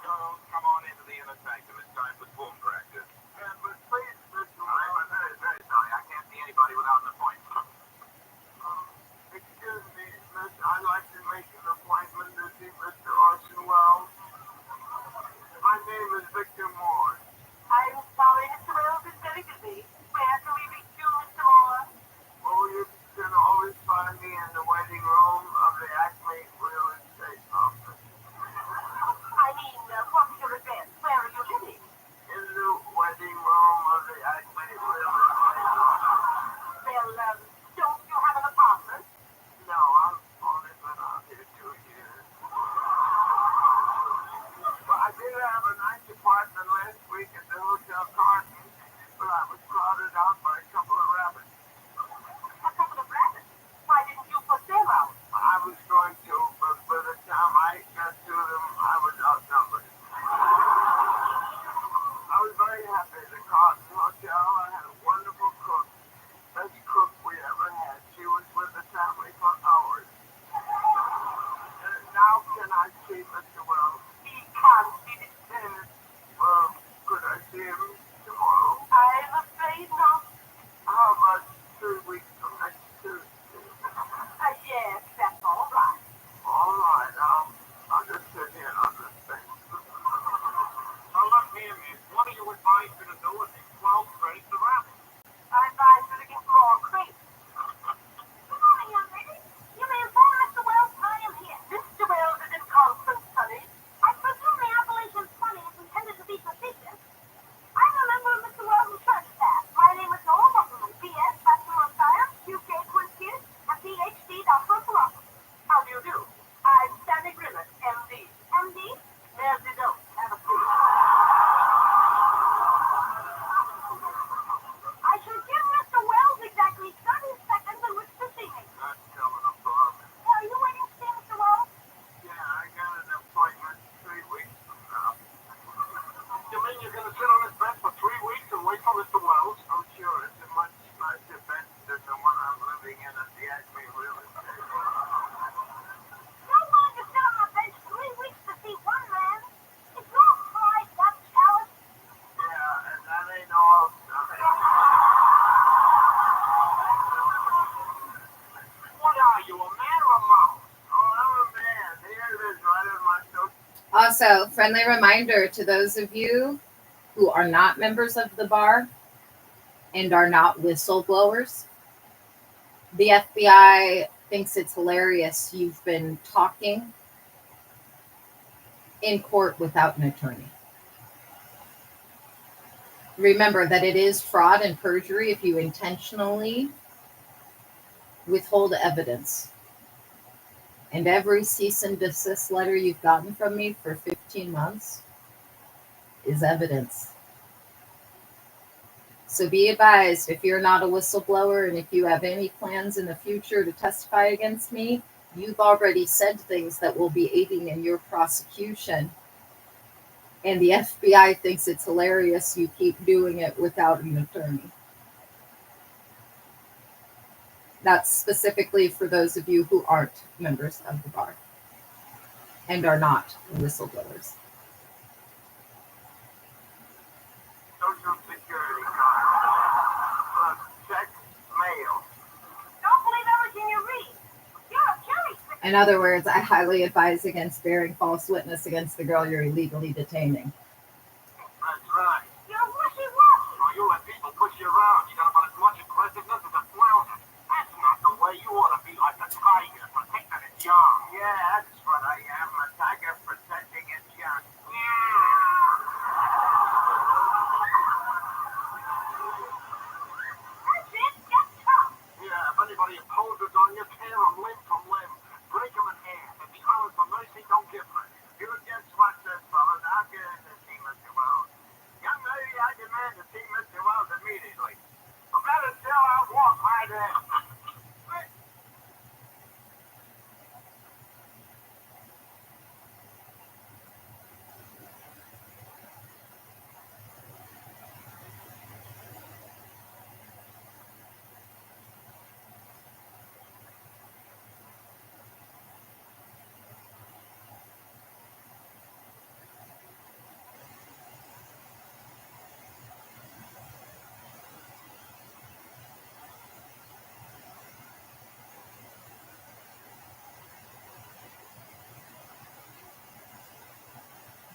Girls, come on into the inner sanctum. It's time for boom practice. But please, Mr. I'm very, very sorry. I can't see anybody without an appointment. Excuse me, miss. I'd like to make an appointment to see Mr. Orson Welles. My name is Victor Moore. I'm sorry, Mr. Wells is very busy. Where can we reach you, Mr. Moore? Oh, you can always find me in the waiting room of the Acme Real Estate Office. I mean, what's your address? Where are you living? In the waiting room of the Acme Real Estate Office. Well, don't you have an apartment? No, I've only been out here 2 years. Well, I did have a nice apartment last week at the Hotel Carton, but I was crowded out by a couple of rabbits. A couple of rabbits. Why didn't you put them out? I was going to, but by the time I got to them, I was outnumbered. I was very happy at the Carton Hotel. I had a wonderful cook. Best cook we ever had. She was with the family for hours. Now can I see Mr. Wells? He can't be disturbed. Well, could I see him tomorrow? I'm afraid not. Well, I'm sure it's a much nicer bed than the one I'm living in at the Acme Real Estate. No one to sit on the bench 3 weeks to see one man. It's all fried up, Alice. Yeah, and that ain't all. What are you, a man or a mouse? Oh, I'm a man. Here it is, right in my notes. Also, friendly reminder to those of you who are not members of the bar and are not whistleblowers. The FBI thinks it's hilarious you've been talking in court without an attorney. Remember that it is fraud and perjury if you intentionally withhold evidence. And every cease and desist letter you've gotten from me for 15 months is evidence. So be advised, if you're not a whistleblower and if you have any plans in the future to testify against me, you've already said things that will be aiding in your prosecution. And the FBI thinks it's hilarious you keep doing it without an attorney. That's specifically for those of you who aren't members of the bar and are not whistleblowers. Social Security card. Check mail. Don't believe everything you read. You're a cherry picker. In other words, I highly advise against bearing false witness against the girl you're illegally detaining. That's right. You're wishy-washy. Oh, you let people push you around. You got about as much aggressiveness as a flounder. That's not the way. You ought to be like a tiger, protecting its young. Yeah, that's what I am. A tiger protecting its young. That's it. Get tough. Yeah, if anybody imposes on you, tear them limb from limb. Break them in half. If he hollers for mercy, don't give mercy. You just watch this, fellas. I'll get in to see Mr. Wells. Young lady, I demand to see Mr. Wells immediately. For better still, I'll walk right in.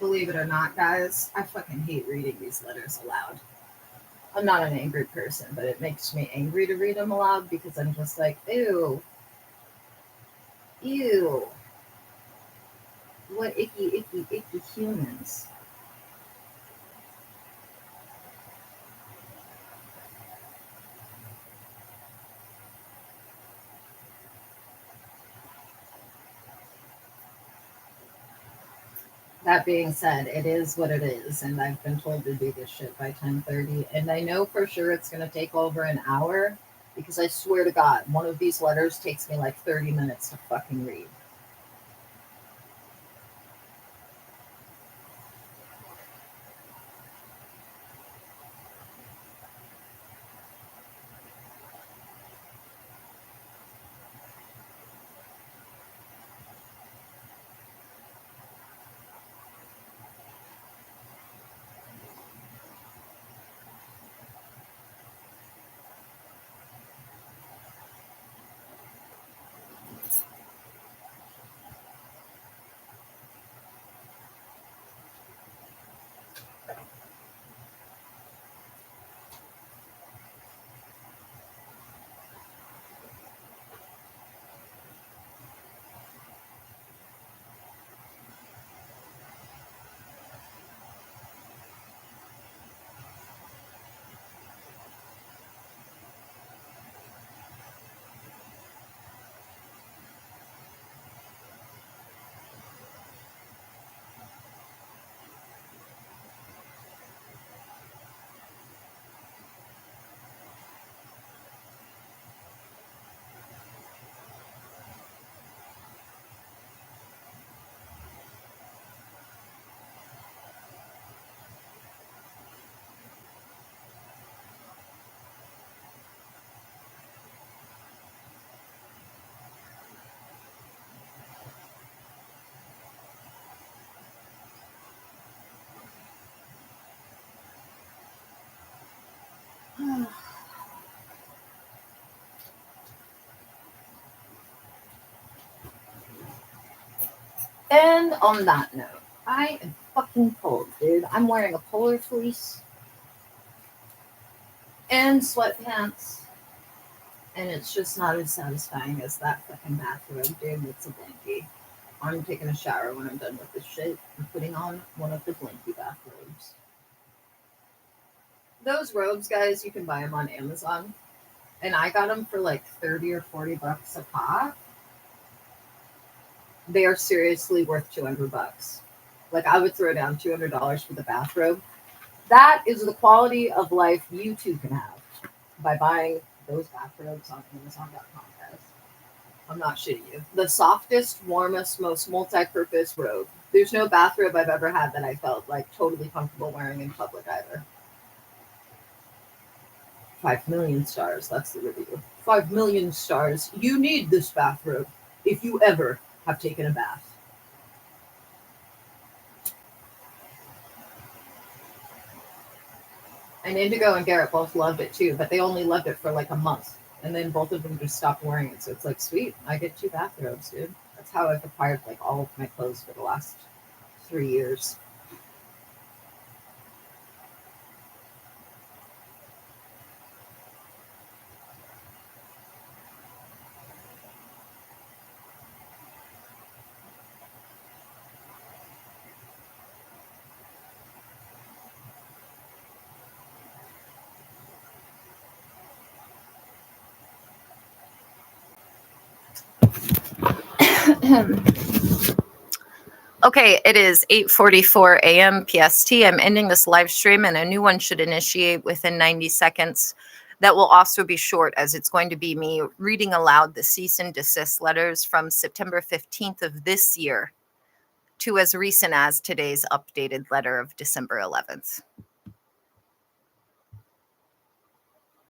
Believe it or not, guys, I fucking hate reading these letters aloud. I'm not an angry person, but it makes me angry to read them aloud because I'm just like, ew. Ew. What icky, icky, icky humans. That being said, it is what it is, and I've been told to do this shit by 10:30, and I know for sure it's going to take over an hour because I swear to God, one of these letters takes me like 30 minutes to fucking read. And on that note, I am fucking cold, dude. I'm wearing a polar fleece and sweatpants, and it's just not as satisfying as that fucking bathrobe, dude. It's a blankie. I'm taking a shower when I'm done with this shit and putting on one of the blankie bathrobes. Those robes, guys, you can buy them on Amazon, and I got them for like 30 or 40 bucks a pop. They are seriously worth $200. Like, I would throw down $200 for the bathrobe. That is the quality of life you too can have by buying those bathrobes on Amazon.com, guys. I'm not shitting you. The softest, warmest, most multi-purpose robe. There's no bathrobe I've ever had that I felt like totally comfortable wearing in public either. 5 million stars. That's the review. 5 million stars. You need this bathrobe if you ever have taken a bath. And Indigo and Garrett both loved it too, but they only loved it for like a month. And then both of them just stopped wearing it. So it's like, sweet, I get 2 bathrobes, dude. That's how I've acquired like all of my clothes for the last 3 years. Okay, it is 8:44 AM PST. I'm ending this live stream, and a new one should initiate within 90 seconds. That will also be short, as it's going to be me reading aloud the cease and desist letters from September 15th of this year to as recent as today's updated letter of December 11th.